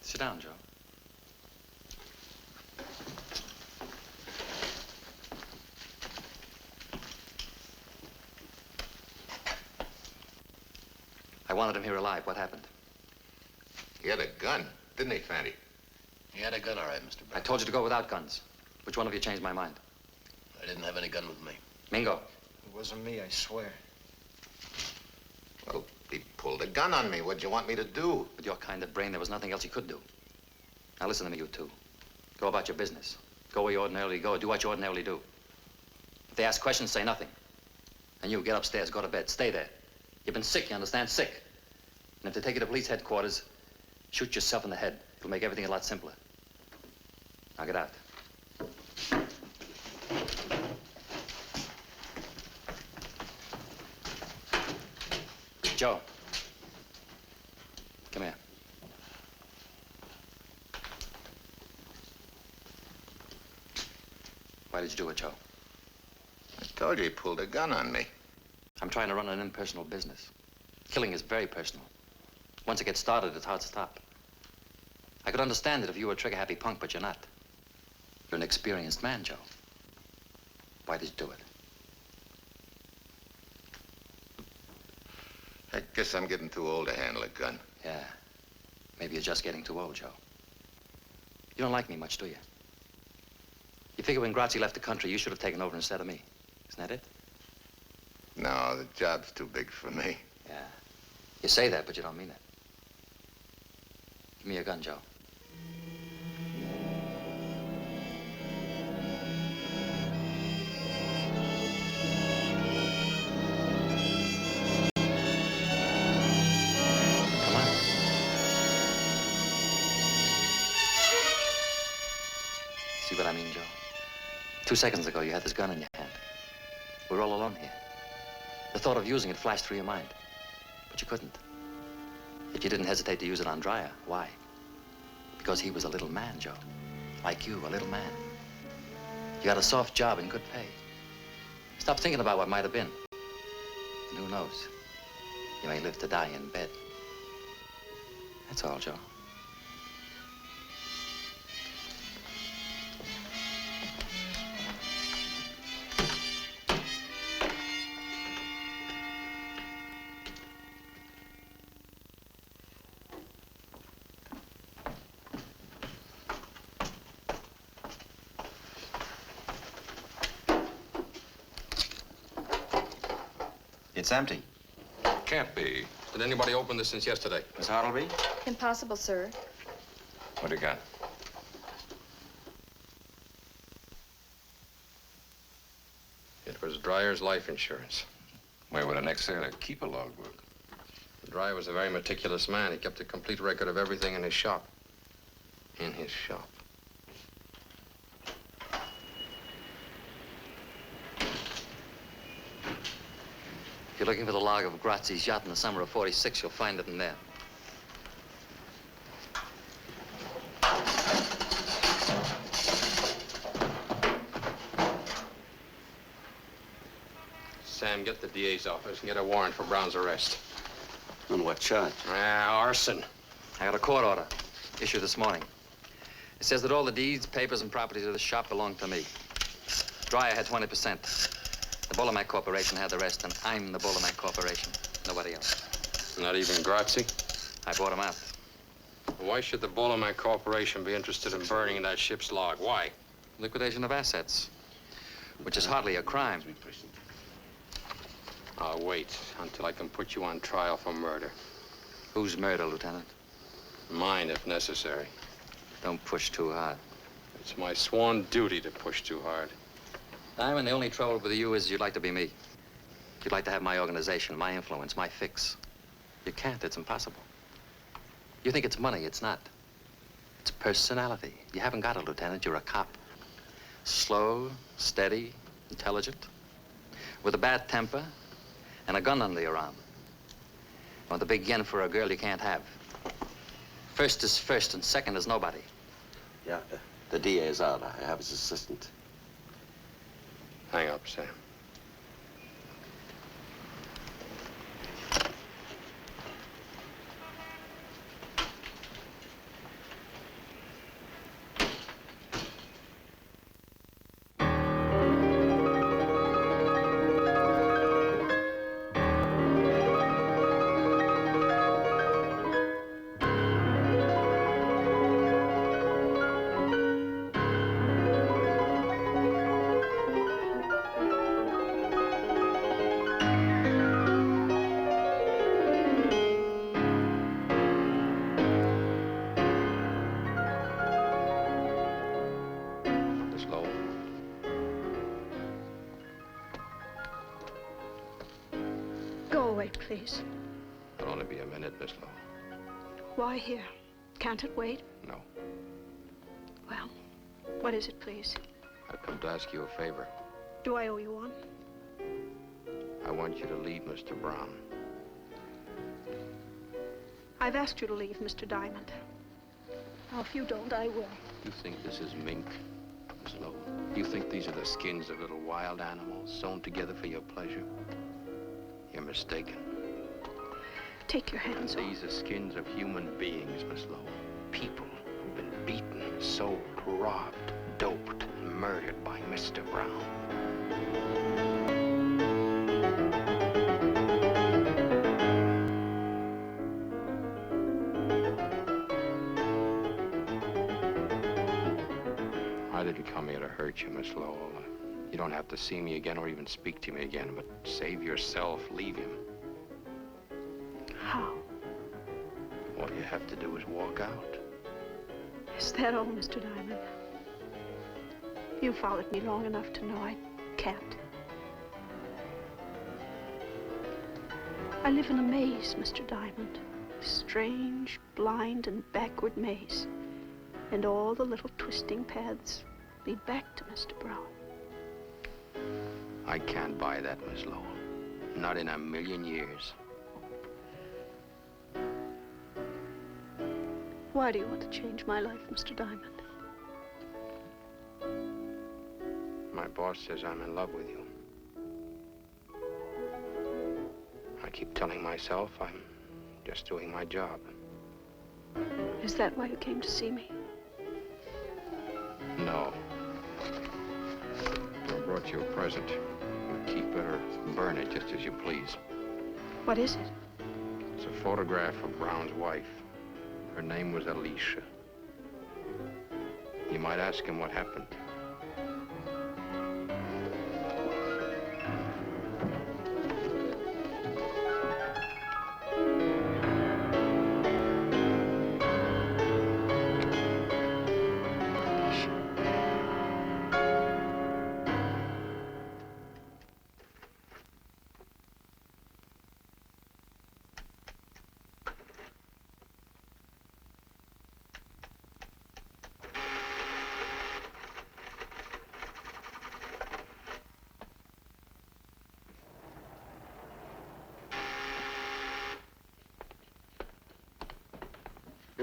Sit down, Joe. I wanted him here alive. What happened? He had a gun, didn't he, Fanny? He had a gun, all right, Mr. Brown. I told you to go without guns. Which one of you changed my mind? I didn't have any gun with me. Mingo. It wasn't me, I swear. Well, he pulled a gun on me. What'd you want me to do? With your kind of brain, there was nothing else he could do. Now listen to me, you two. Go about your business. Go where you ordinarily go. Do what you ordinarily do. If they ask questions, say nothing. And you, get upstairs, go to bed. Stay there. You've been sick, you understand? Sick. And if they take you to police headquarters, shoot yourself in the head. It'll make everything a lot simpler. Now get out. Joe. Come here. Why did you do it, Joe? I told you he pulled a gun on me. I'm trying to run an impersonal business. Killing is very personal. Once it gets started, it's hard to stop. I could understand it if you were a trigger-happy punk, but you're not. You're an experienced man, Joe. Why did you do it? I guess I'm getting too old to handle a gun. Yeah. Maybe you're just getting too old, Joe. You don't like me much, do you? You figure when Grazzi left the country, you should have taken over instead of me. Isn't that it? No, the job's too big for me. Yeah. You say that, but you don't mean it. Give me your gun, Joe. Come on. See what I mean, Joe? 2 seconds ago, you had this gun in your hand. We're all alone here. The thought of using it flashed through your mind. But you couldn't. Yet you didn't hesitate to use it on Dreyer. Why? Because he was a little man, Joe. Like you, a little man. You got a soft job and good pay. Stop thinking about what might have been. And who knows? You may live to die in bed. That's all, Joe. It's empty. Can't be. Did anybody open this since yesterday? Miss Hartleby? Impossible, sir. What do you got? It was Dryer's life insurance. Where would an ex-sailor keep a logbook? Dryer was a very meticulous man. He kept a complete record of everything in his shop. In his shop. If you're looking for the log of Grazzi's yacht in the summer of '46, you'll find it in there. Sam, get the DA's office and get a warrant for Brown's arrest. On what charge? Arson. I got a court order issued this morning. It says that all the deeds, papers, and properties of the shop belong to me. Dryer had 20%. The Bullamac Corporation had the rest, and I'm the Bullamac Corporation. Nobody else. Not even Grazzi? I bought him out. Why should the Bullamac Corporation be interested in burning that ship's log? Why? Liquidation of assets, which is hardly a crime. I'll wait until I can put you on trial for murder. Whose murder, Lieutenant? Mine, if necessary. Don't push too hard. It's my sworn duty to push too hard. Diamond, the only trouble with you is you'd like to be me. You'd like to have my organization, my influence, my fix. You can't. It's impossible. You think it's money. It's not. It's personality. You haven't got it, Lieutenant. You're a cop. Slow, steady, intelligent, with a bad temper and a gun under your arm. Want the big yen for a girl you can't have. First is first and second is nobody. Yeah, the DA is out. I have his assistant. Hang up, Sam. Go away, please. It'll only be a minute, Miss Lowe. Why here? Can't it wait? No. Well, what is it, please? I've come to ask you a favor. Do I owe you one? I want you to leave Mr. Brown. I've asked you to leave, Mr. Diamond. Now, if you don't, I will. You think this is mink, Miss Lowe? You think these are the skins of little wild animals sewn together for your pleasure? You're mistaken. Take your hands off. These are skins of human beings, Miss Lowe. People who've been beaten, sold, robbed, doped, and murdered by Mr. Brown. I didn't come here to hurt you, Miss Lowell. You don't have to see me again or even speak to me again, but save yourself, leave him. How? All you have to do is walk out. Is that all, Mr. Diamond? You followed me long enough to know I can't. I live in a maze, Mr. Diamond. A strange, blind, and backward maze. And all the little twisting paths lead back to Mr. Brown. I can't buy that, Miss Lowell. Not in a million years. Why do you want to change my life, Mr. Diamond? My boss says I'm in love with you. I keep telling myself I'm just doing my job. Is that why you came to see me? No. I brought you a present. You keep it or burn it just as you please. What is it? It's a photograph of Brown's wife. Her name was Alicia. You might ask him what happened.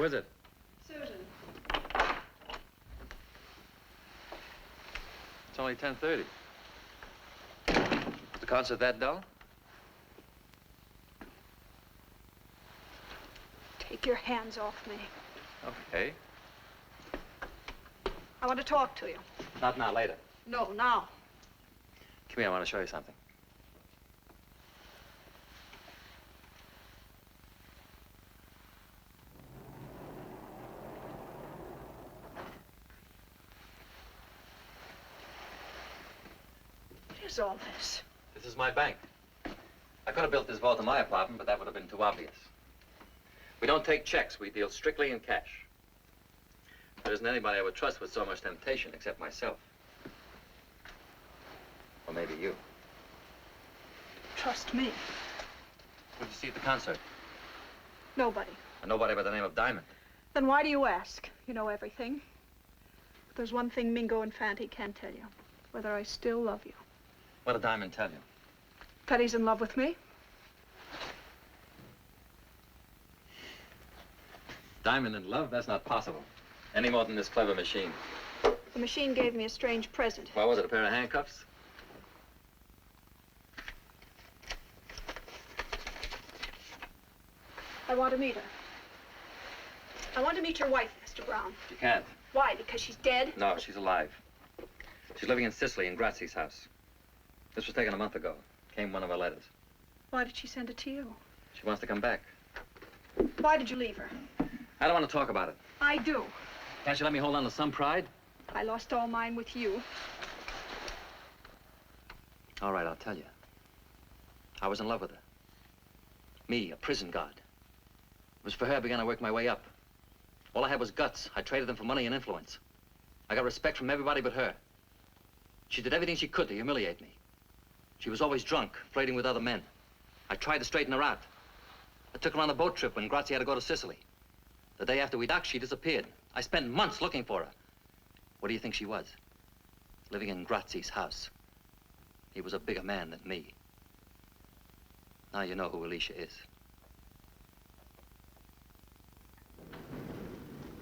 Who is it? Susan. It's only 10:30. Is the concert that dull? Take your hands off me. Okay. I want to talk to you. Not now, later. No, now. Come here, I want to show you something. What is all this? This is my bank. I could have built this vault in my apartment, but that would have been too obvious. We don't take checks. We deal strictly in cash. There isn't anybody I would trust with so much temptation except myself. Or maybe you. Trust me. Who'd you see at the concert? Nobody. And nobody by the name of Diamond. Then why do you ask? You know everything. But there's one thing Mingo and Fanty can't tell you. Whether I still love you. What did Diamond tell you? That he's in love with me. Diamond in love? That's not possible. Any more than this clever machine. The machine gave me a strange present. What was it, a pair of handcuffs? I want to meet her. I want to meet your wife, Mr. Brown. You can't. Why? Because she's dead? No, she's alive. She's living in Sicily in Grazzi's house. This was taken a month ago. Came one of her letters. Why did she send it to you? She wants to come back. Why did you leave her? I don't want to talk about it. I do. Can't you let me hold on to some pride? I lost all mine with you. All right, I'll tell you. I was in love with her. Me, a prison guard. It was for her I began to work my way up. All I had was guts. I traded them for money and influence. I got respect from everybody but her. She did everything she could to humiliate me. She was always drunk, flirting with other men. I tried to straighten her out. I took her on a boat trip when Grazzi had to go to Sicily. The day after we docked, she disappeared. I spent months looking for her. What do you think she was? Living in Grazzi's house. He was a bigger man than me. Now you know who Alicia is.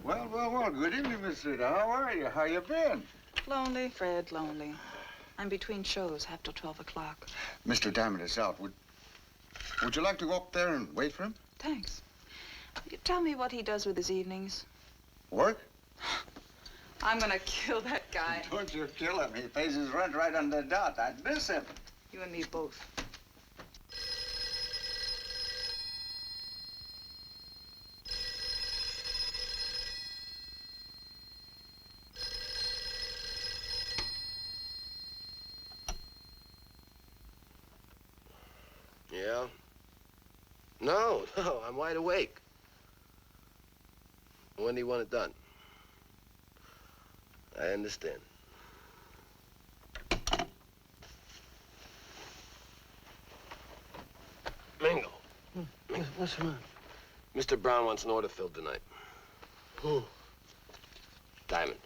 Well, good evening, Miss Rita. How are you? How you been? Lonely, Fred, lonely. I'm between shows, half till 12 o'clock. Mr. Diamond is out. Would you like to go up there and wait for him? Thanks. Will you tell me what he does with his evenings? Work? I'm gonna kill that guy. Don't you kill him. He pays his rent right on the dot. I'd miss him. You and me both. Yeah? No, I'm wide awake. When do you want it done? I understand. Mingo. What's wrong? Mr. Brown wants an order filled tonight. Who? Diamond.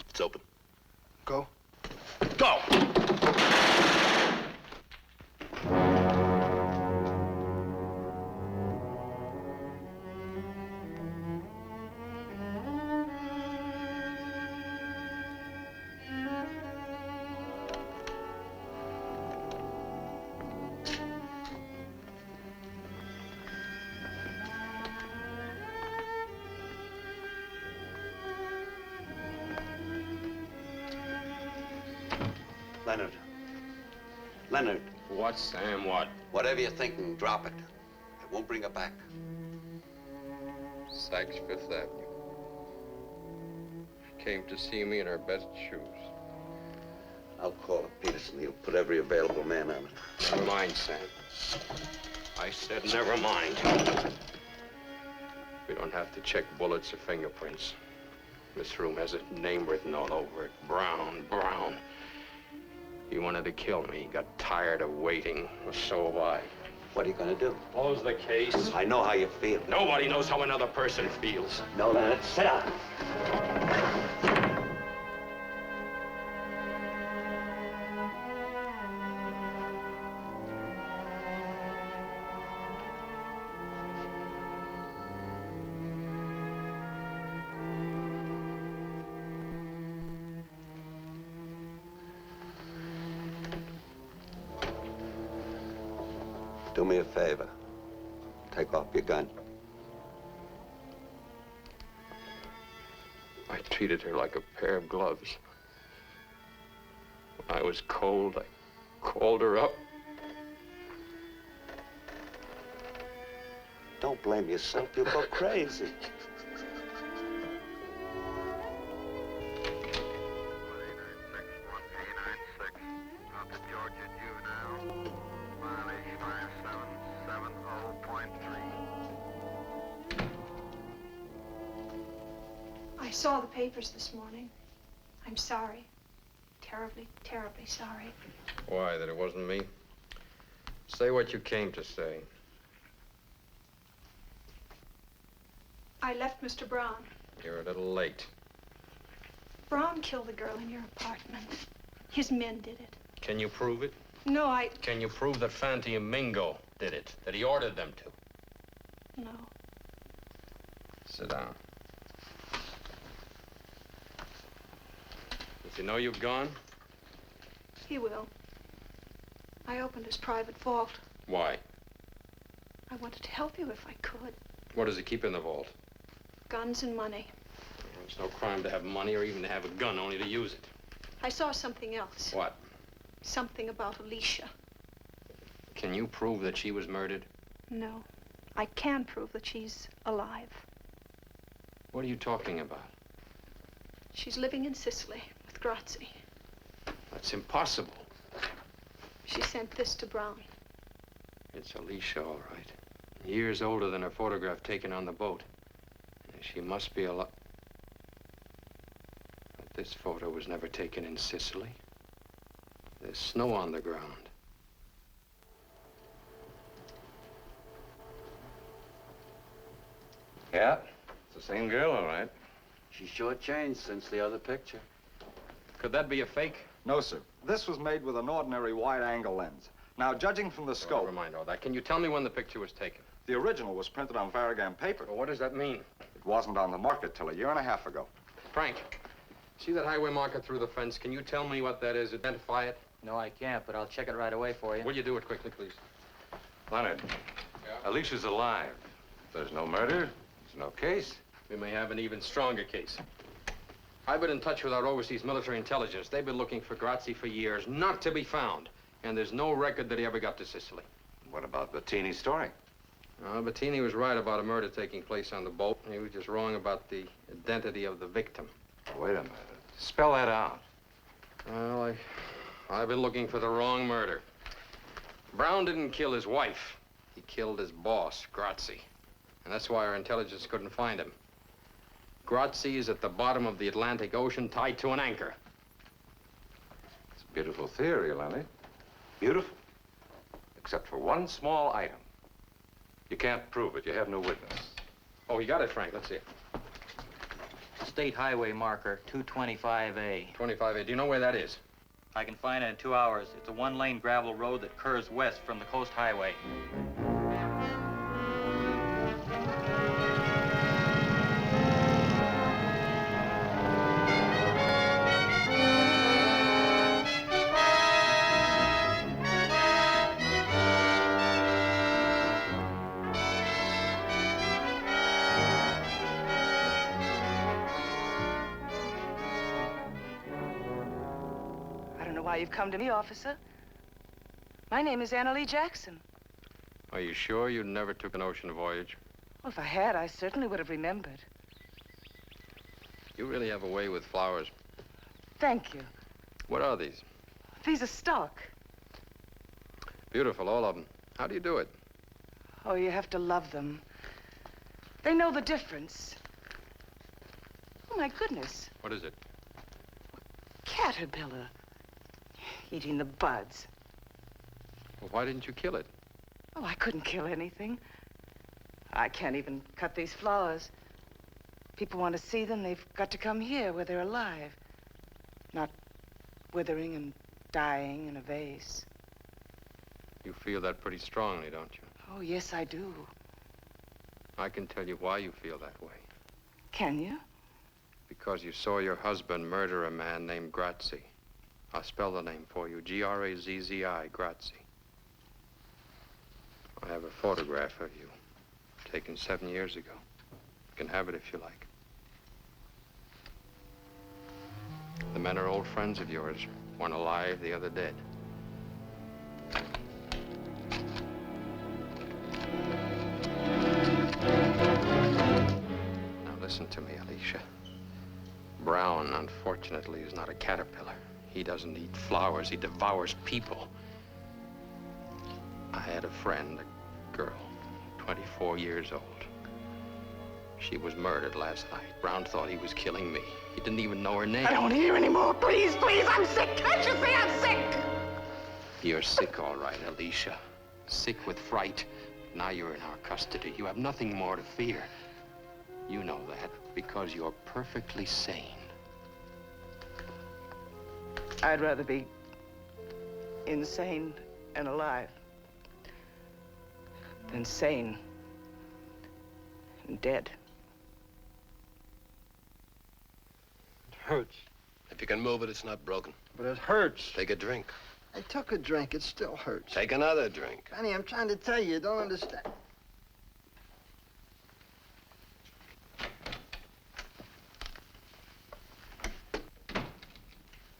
It's open. Go. Go! Leonard. Leonard. What, Sam, what? Whatever you're thinking, drop it. I won't bring her back. Sykes, Fifth Avenue. She came to see me in her best shoes. I'll call up Peterson. He'll put every available man on it. Never mind, Sam. I said never mind. We don't have to check bullets or fingerprints. This room has a name written all over it. Brown, Brown. He wanted to kill me. He got tired of waiting. Well, so have I. What are you gonna do? Close the case. I know how you feel. Nobody knows how another person feels. No, Leonard, sit down. Do me a favor. Take off your gun. I treated her like a pair of gloves. When I was cold, I called her up. Don't blame yourself. You'll go crazy. I saw the papers this morning. I'm sorry. Terribly, terribly sorry. Why, that it wasn't me? Say what you came to say. I left Mr. Brown. You're a little late. Brown killed the girl in your apartment. His men did it. Can you prove it? No, Can you prove that Fanti and Mingo did it? That he ordered them to? No. Sit down. Does he know you've gone? He will. I opened his private vault. Why? I wanted to help you if I could. What does he keep in the vault? Guns and money. It's no crime to have money or even to have a gun, only to use it. I saw something else. What? Something about Alicia. Can you prove that she was murdered? No. I can prove that she's alive. What are you talking about? She's living in Sicily with Grazzi. That's impossible. She sent this to Brown. It's Alicia, all right. Years older than her photograph taken on the boat. She must be alive. But this photo was never taken in Sicily. There's snow on the ground. Yeah, it's the same girl, all right. She sure changed since the other picture. Could that be a fake? No, sir. This was made with an ordinary wide-angle lens. Now, judging from the scope... Never mind all that. Can you tell me when the picture was taken? The original was printed on Varigam paper. Well, what does that mean? It wasn't on the market till a year and a half ago. Frank, see that highway marker through the fence? Can you tell me what that is? Identify it? No, I can't, but I'll check it right away for you. Will you do it quickly, please? Leonard, Alicia's alive. If there's no murder, there's no case. We may have an even stronger case. I've been in touch with our overseas military intelligence. They've been looking for Grazzi for years, not to be found. And there's no record that he ever got to Sicily. What about Bettini's story? Bettini was right about a murder taking place on the boat. He was just wrong about the identity of the victim. Wait a minute. Spell that out. Well, I've been looking for the wrong murder. Brown didn't kill his wife. He killed his boss, Grazzi. And that's why our intelligence couldn't find him. Grazzi is at the bottom of the Atlantic Ocean, tied to an anchor. It's a beautiful theory, Lenny. Beautiful. Except for one small item. You can't prove it. You have no witness. Oh, you got it, Frank. Let's see it. State highway marker, 225A. 25A. Do you know where that is? I can find it in 2 hours. It's a one-lane gravel road that curves west from the coast highway. You've come to me, officer. My name is Anna Lee Jackson. Are you sure you never took an ocean voyage? Well, if I had, I certainly would have remembered. You really have a way with flowers. Thank you. What are these? These are stock. Beautiful, all of them. How do you do it? Oh, you have to love them. They know the difference. Oh, my goodness. What is it? Caterpillar. Eating the buds. Well, why didn't you kill it? Oh, I couldn't kill anything. I can't even cut these flowers. People want to see them, they've got to come here where they're alive. Not withering and dying in a vase. You feel that pretty strongly, don't you? Oh, yes, I do. I can tell you why you feel that way. Can you? Because you saw your husband murder a man named Grazzi. I'll spell the name for you. Grazzi, Grazzi. I have a photograph of you, taken 7 years ago. You can have it if you like. The men are old friends of yours. One alive, the other dead. Now listen to me, Alicia. Brown, unfortunately, is not a caterpillar. He doesn't eat flowers, he devours people. I had a friend, a girl, 24 years old. She was murdered last night. Brown thought he was killing me. He didn't even know her name. I don't want to hear anymore. Please, please, I'm sick. Can't you see I'm sick? You're sick, all right, Alicia. Sick with fright. Now you're in our custody. You have nothing more to fear. You know that because you're perfectly sane. I'd rather be insane and alive than sane and dead. It hurts. If you can move it, it's not broken. But it hurts. Take a drink. I took a drink. It still hurts. Take another drink. Honey, I'm trying to tell you. You don't understand.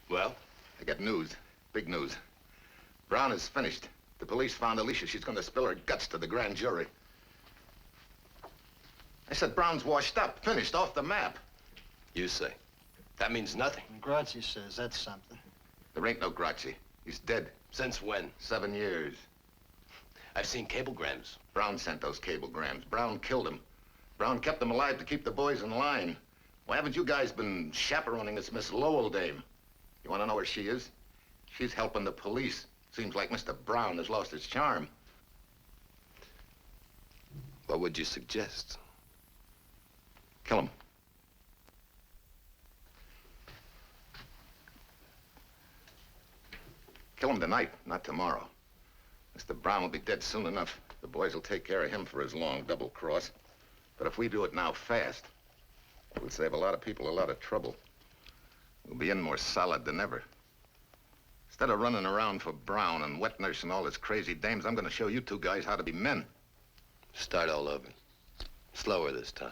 Well? I got news. Big news. Brown is finished. The police found Alicia. She's going to spill her guts to the grand jury. I said Brown's washed up, finished, off the map. You say. That means nothing. Grazzi says that's something. There ain't no Grazzi. He's dead. Since when? 7 years. I've seen cablegrams. Brown sent those cablegrams. Brown killed him. Brown kept them alive to keep the boys in line. Why haven't you guys been chaperoning this Miss Lowell dame? You want to know where she is? She's helping the police. Seems like Mr. Brown has lost his charm. What would you suggest? Kill him. Kill him tonight, not tomorrow. Mr. Brown will be dead soon enough. The boys will take care of him for his long double cross. But if we do it now fast, we'll save a lot of people a lot of trouble. We'll be in more solid than ever. Instead of running around for Brown and wet nurse and all his crazy dames, I'm going to show you two guys how to be men. Start all over. Slower this time.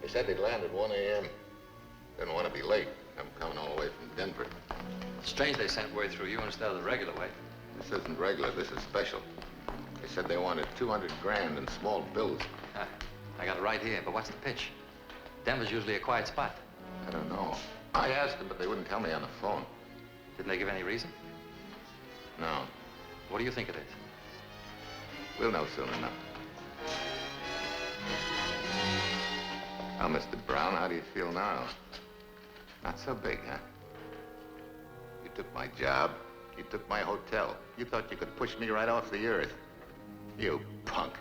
They said they'd land at 1 a.m. Didn't want to be late. I'm coming all the way from Denver. Strange they sent word through you instead of the regular way. This isn't regular. This is special. They said they wanted 200 grand in small bills. I got it right here, but what's the pitch? Denver's usually a quiet spot. I don't know. I asked them, but they wouldn't tell me on the phone. Didn't they give any reason? No. What do you think it is? We'll know soon enough. Well, Mr. Brown, how do you feel now? Not so big, huh? You took my job. You took my hotel. You thought you could push me right off the earth. You punk.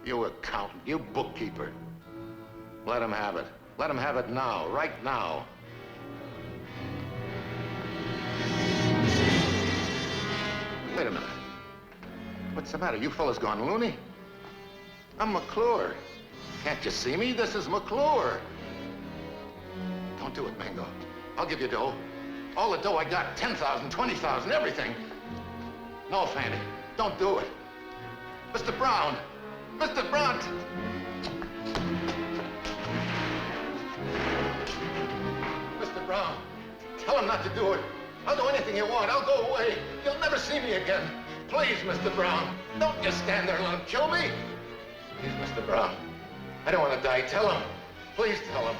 You accountant. You bookkeeper. Let him have it. Let him have it now, right now. Wait a minute. What's the matter? You fellas gone loony? I'm McClure. Can't you see me? This is McClure. Don't do it, Mango. I'll give you dough. All the dough I got, 10,000, 20,000, everything. No, Fanny, don't do it. Mr. Brown! Mr. Brown! Mr. Brown, tell him not to do it. I'll do anything you want. I'll go away. You'll never see me again. Please, Mr. Brown, don't just stand there and kill me. Please, Mr. Brown, I don't want to die. Tell him. Please tell him.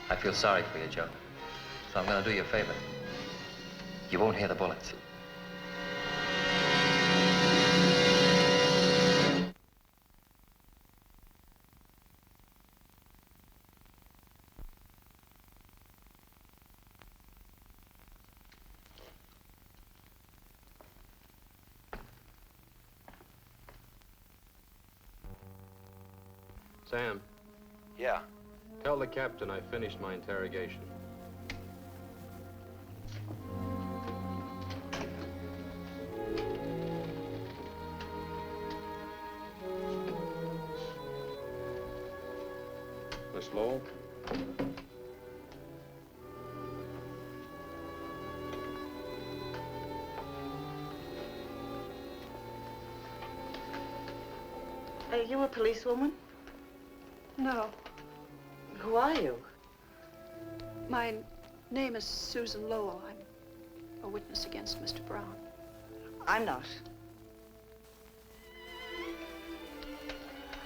I feel sorry for you, Joe. So I'm gonna do you a favor. You won't hear the bullets. Sam, Yeah. tell the captain I finished my interrogation. Miss Lowell? Are you a policewoman? No. Who are you? My name is Susan Lowell. I'm a witness against Mr. Brown. I'm not.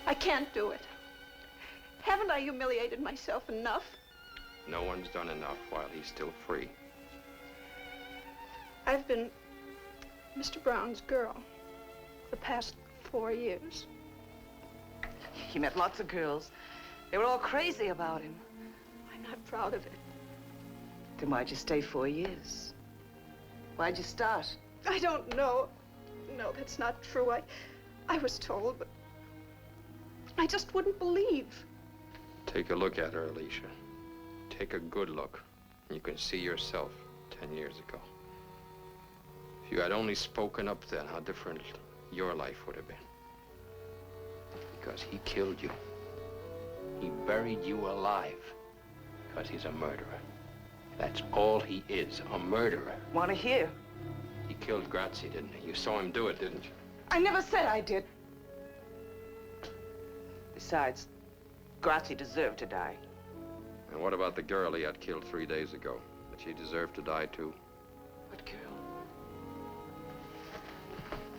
I can't do it. Haven't I humiliated myself enough? No one's done enough while he's still free. I've been Mr. Brown's girl the past 4 years. He met lots of girls. They were all crazy about him. I'm not proud of it. Then why'd you stay 4 years? Why'd you start? I don't know. No, that's not true. I was told, but I just wouldn't believe. Take a look at her, Alicia. Take a good look. You can see yourself 10 years ago. If you had only spoken up then, how different your life would have been. Because he killed you. He buried you alive. Because he's a murderer. That's all he is, a murderer. Want to hear? He killed Grazie, didn't he? You saw him do it, didn't you? I never said I did. Besides, Grazie deserved to die. And what about the girl he had killed 3 days ago? Did she deserve to die, too? What girl?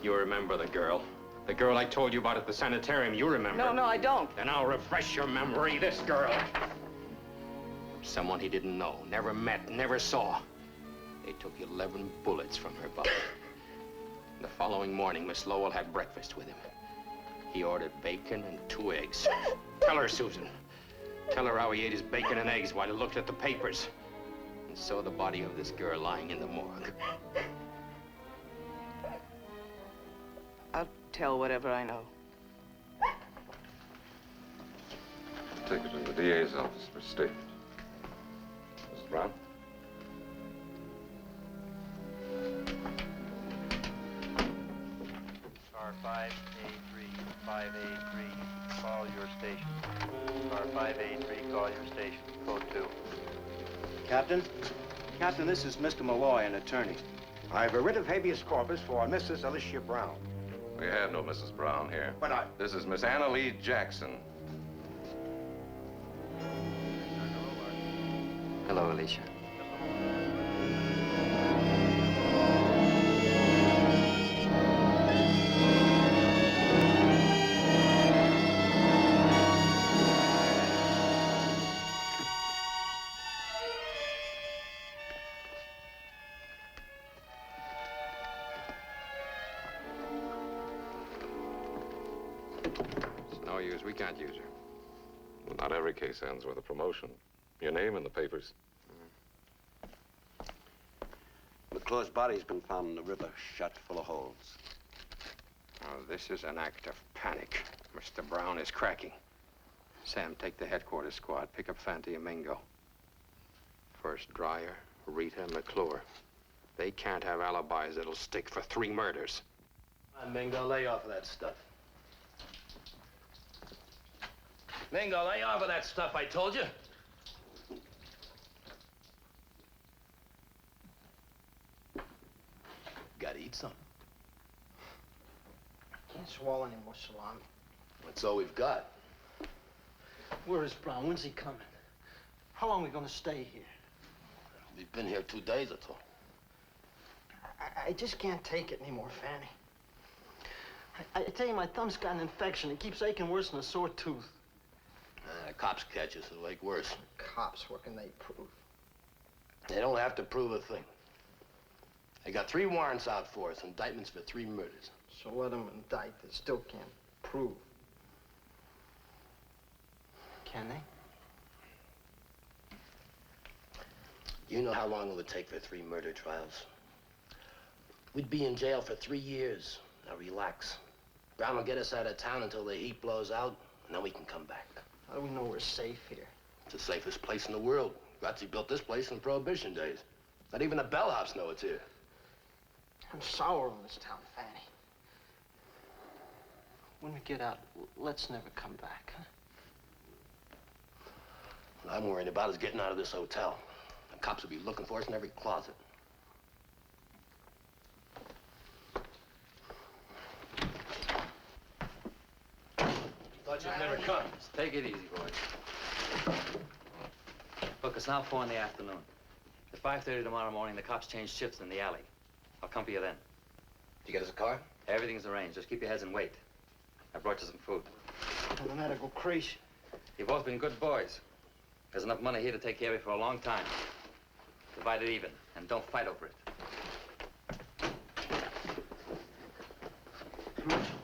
You remember the girl. The girl I told you about at the sanitarium, you remember. No, I don't. Then I'll refresh your memory. This girl. Someone he didn't know, never met, never saw. They took 11 bullets from her body. The following morning, Miss Lowell had breakfast with him. He ordered bacon and 2 eggs. Tell her, Susan. Tell her how he ate his bacon and eggs while he looked at the papers and saw the body of this girl lying in the morgue. I'll tell whatever I know. Take it to the DA's office for statement. Mrs. Brown? Car 583, call your station. Car 583, call your station. Code 2. Captain? Captain, this is Mr. Malloy, an attorney. I have a writ of habeas corpus for Mrs. Alicia Brown. We have no Mrs. Brown here. But This is Miss Anna Lee Jackson. Hello, Alicia. It's no use. We can't use her. Well, not every case ends with a promotion. Your name in the papers. McClure's body's been found in the river, shot full of holes. Now, this is an act of panic. Mr. Brown is cracking. Sam, take the headquarters squad. Pick up Fanti and Mingo. First, Dreyer, Rita, McClure. They can't have alibis that'll stick for 3 murders. Mingo, lay off of that stuff. Mingo, lay off of that stuff, I told you. Gotta eat something. can't swallow any more salami. That's all we've got. Where is Brown? When's he coming? How long are we gonna stay here? We've been here 2 days or so. I just can't take it anymore, Fanny. I tell you, my thumb's got an infection. It keeps aching worse than a sore tooth. Cops catch us, it'll make worse. Cops, what can they prove? They don't have to prove a thing. They got 3 warrants out for us, indictments for 3 murders. So let them indict. They still can't prove. Can they? You know how long it would take for 3 murder trials? We'd be in jail for 3 years. Now relax. Brown will get us out of town until the heat blows out, and then we can come back. How do we know we're safe here? It's the safest place in the world. Grazzi built this place in Prohibition days. Not even the bellhops know it's here. I'm sour on this town, Fanny. When we get out, let's never come back, huh? What I'm worried about is getting out of this hotel. The cops will be looking for us in every closet. Thought you'd never come. Just take it easy, boys. Look, it's now 4 in the afternoon. At 5:30 tomorrow morning, the cops change shifts in the alley. I'll come for you then. Did you get us a car? Everything's arranged. Just keep your heads and wait. I brought you some food. I'm gonna have to go crazy. You've both been good boys. There's enough money here to take care of you for a long time. Divide it even, and don't fight over it.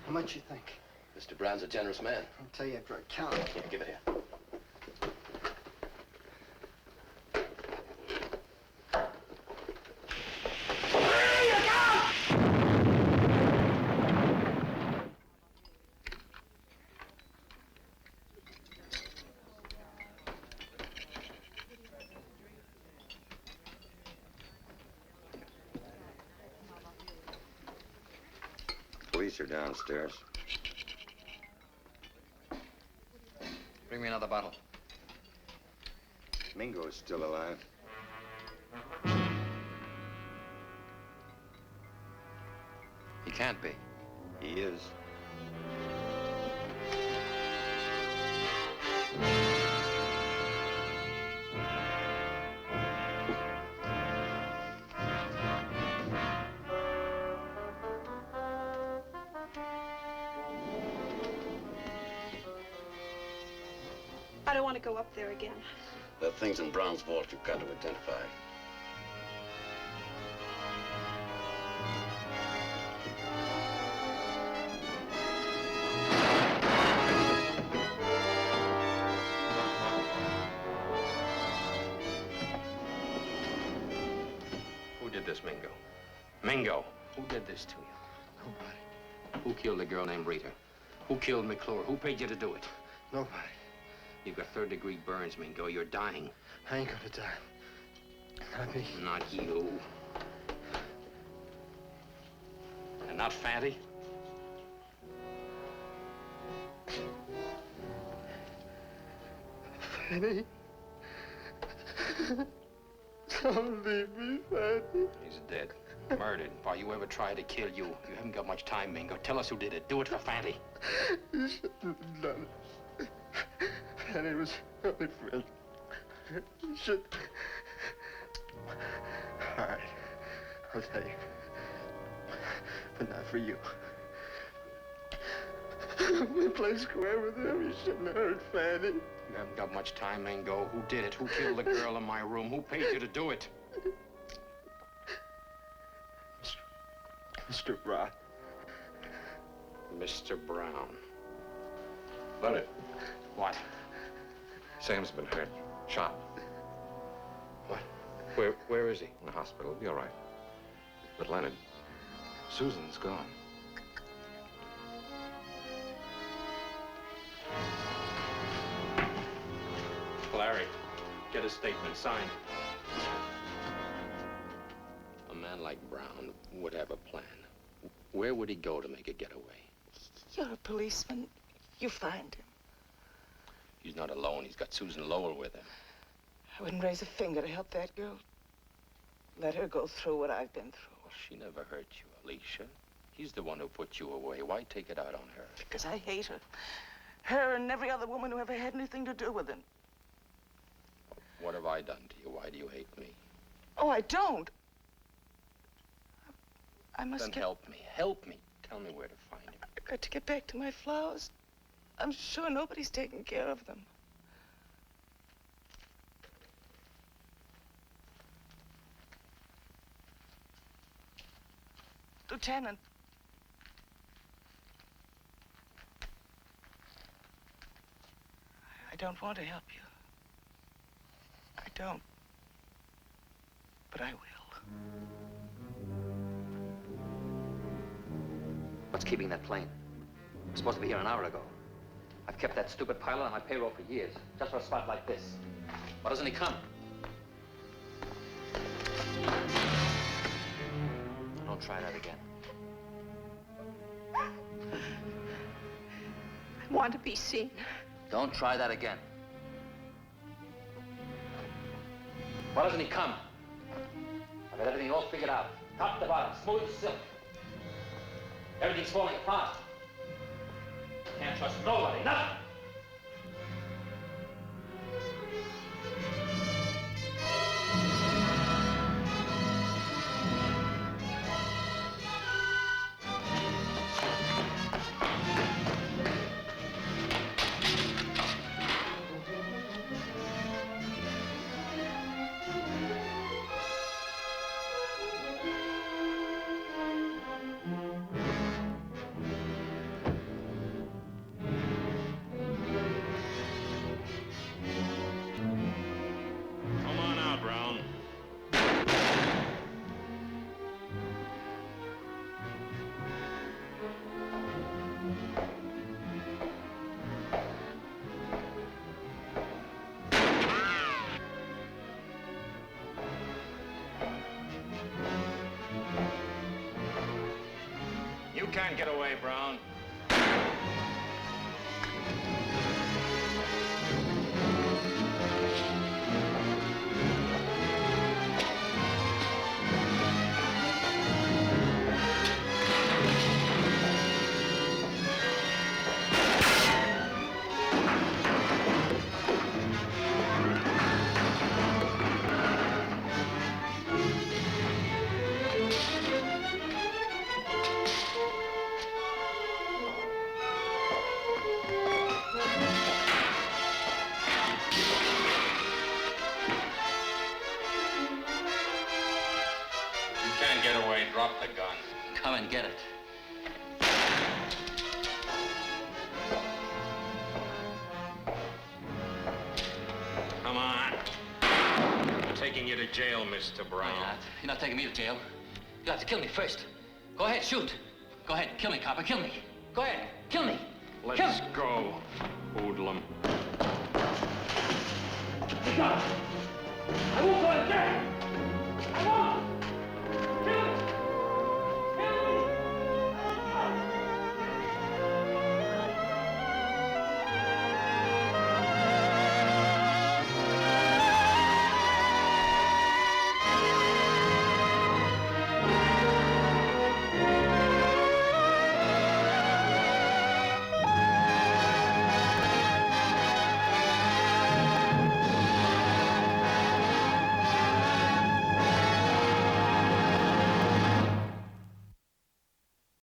How much you think? Mr. Brown's a generous man. I'll tell you after I count. Here, give it here. Police are downstairs. Bring me another bottle. Mingo is still alive. He can't be. He is. I don't want to go up there again. There are things in Brown's vault you've got to identify. Who did this, Mingo? Mingo, who did this to you? Nobody. Who killed a girl named Rita? Who killed McClure? Who paid you to do it? Nobody. You've got 3rd-degree burns, Mingo. You're dying. I ain't gonna die. Not me. Not you. And not Fatty? Fanny. Don't leave me, Fanny. He's dead. Murdered. Why, you ever tried to kill you? You haven't got much time, Mingo. Tell us who did it. Do it for Fatty. You shouldn't have done it. Fanny was my only friend. You should. All right. I'll tell you. But not for you. We played square with him. You shouldn't have hurt Fanny. You haven't got much time, Mingo. Who did it? Who killed the girl in my room? Who paid you to do it? Mr. Brown. Mr. Brown. Leonard. What? Sam's been hurt. Shot. What? Where is he? In the hospital. He'll be all right. But Leonard, Susan's gone. Larry, get a statement signed. A man like Brown would have a plan. Where would he go to make a getaway? You're a policeman. You find him. He's not alone. He's got Susan Lowell with him. I wouldn't raise a finger to help that girl. Let her go through what I've been through. She never hurt you, Alicia. He's the one who put you away. Why take it out on her? Because I hate her. Her and every other woman who ever had anything to do with him. What have I done to you? Why do you hate me? Oh, I don't. I must Then help me. Help me. Tell me where to find him. I've got to get back to my flowers. I'm sure nobody's taking care of them. Lieutenant. I don't want to help you. I don't. But I will. What's keeping that plane? It was supposed to be here an hour ago. I've kept that stupid pilot on my payroll for years, just for a spot like this. Why doesn't he come? Don't try that again. I want to be seen. Don't try that again. Why doesn't he come? I've got everything all figured out. Top to bottom, smooth as silk. Everything's falling apart. Can't trust nobody, nothing. Come on out, Brown. You can't get away, Brown. You can't get away. Drop the gun. Come and get it. Come on. I'm taking you to jail, Mr. Brown. You're not taking me to jail. You'll have to kill me first. Go ahead, shoot. Go ahead, kill me, copper, kill me. Go ahead, kill me. Let's go, hoodlum. I won't go in there.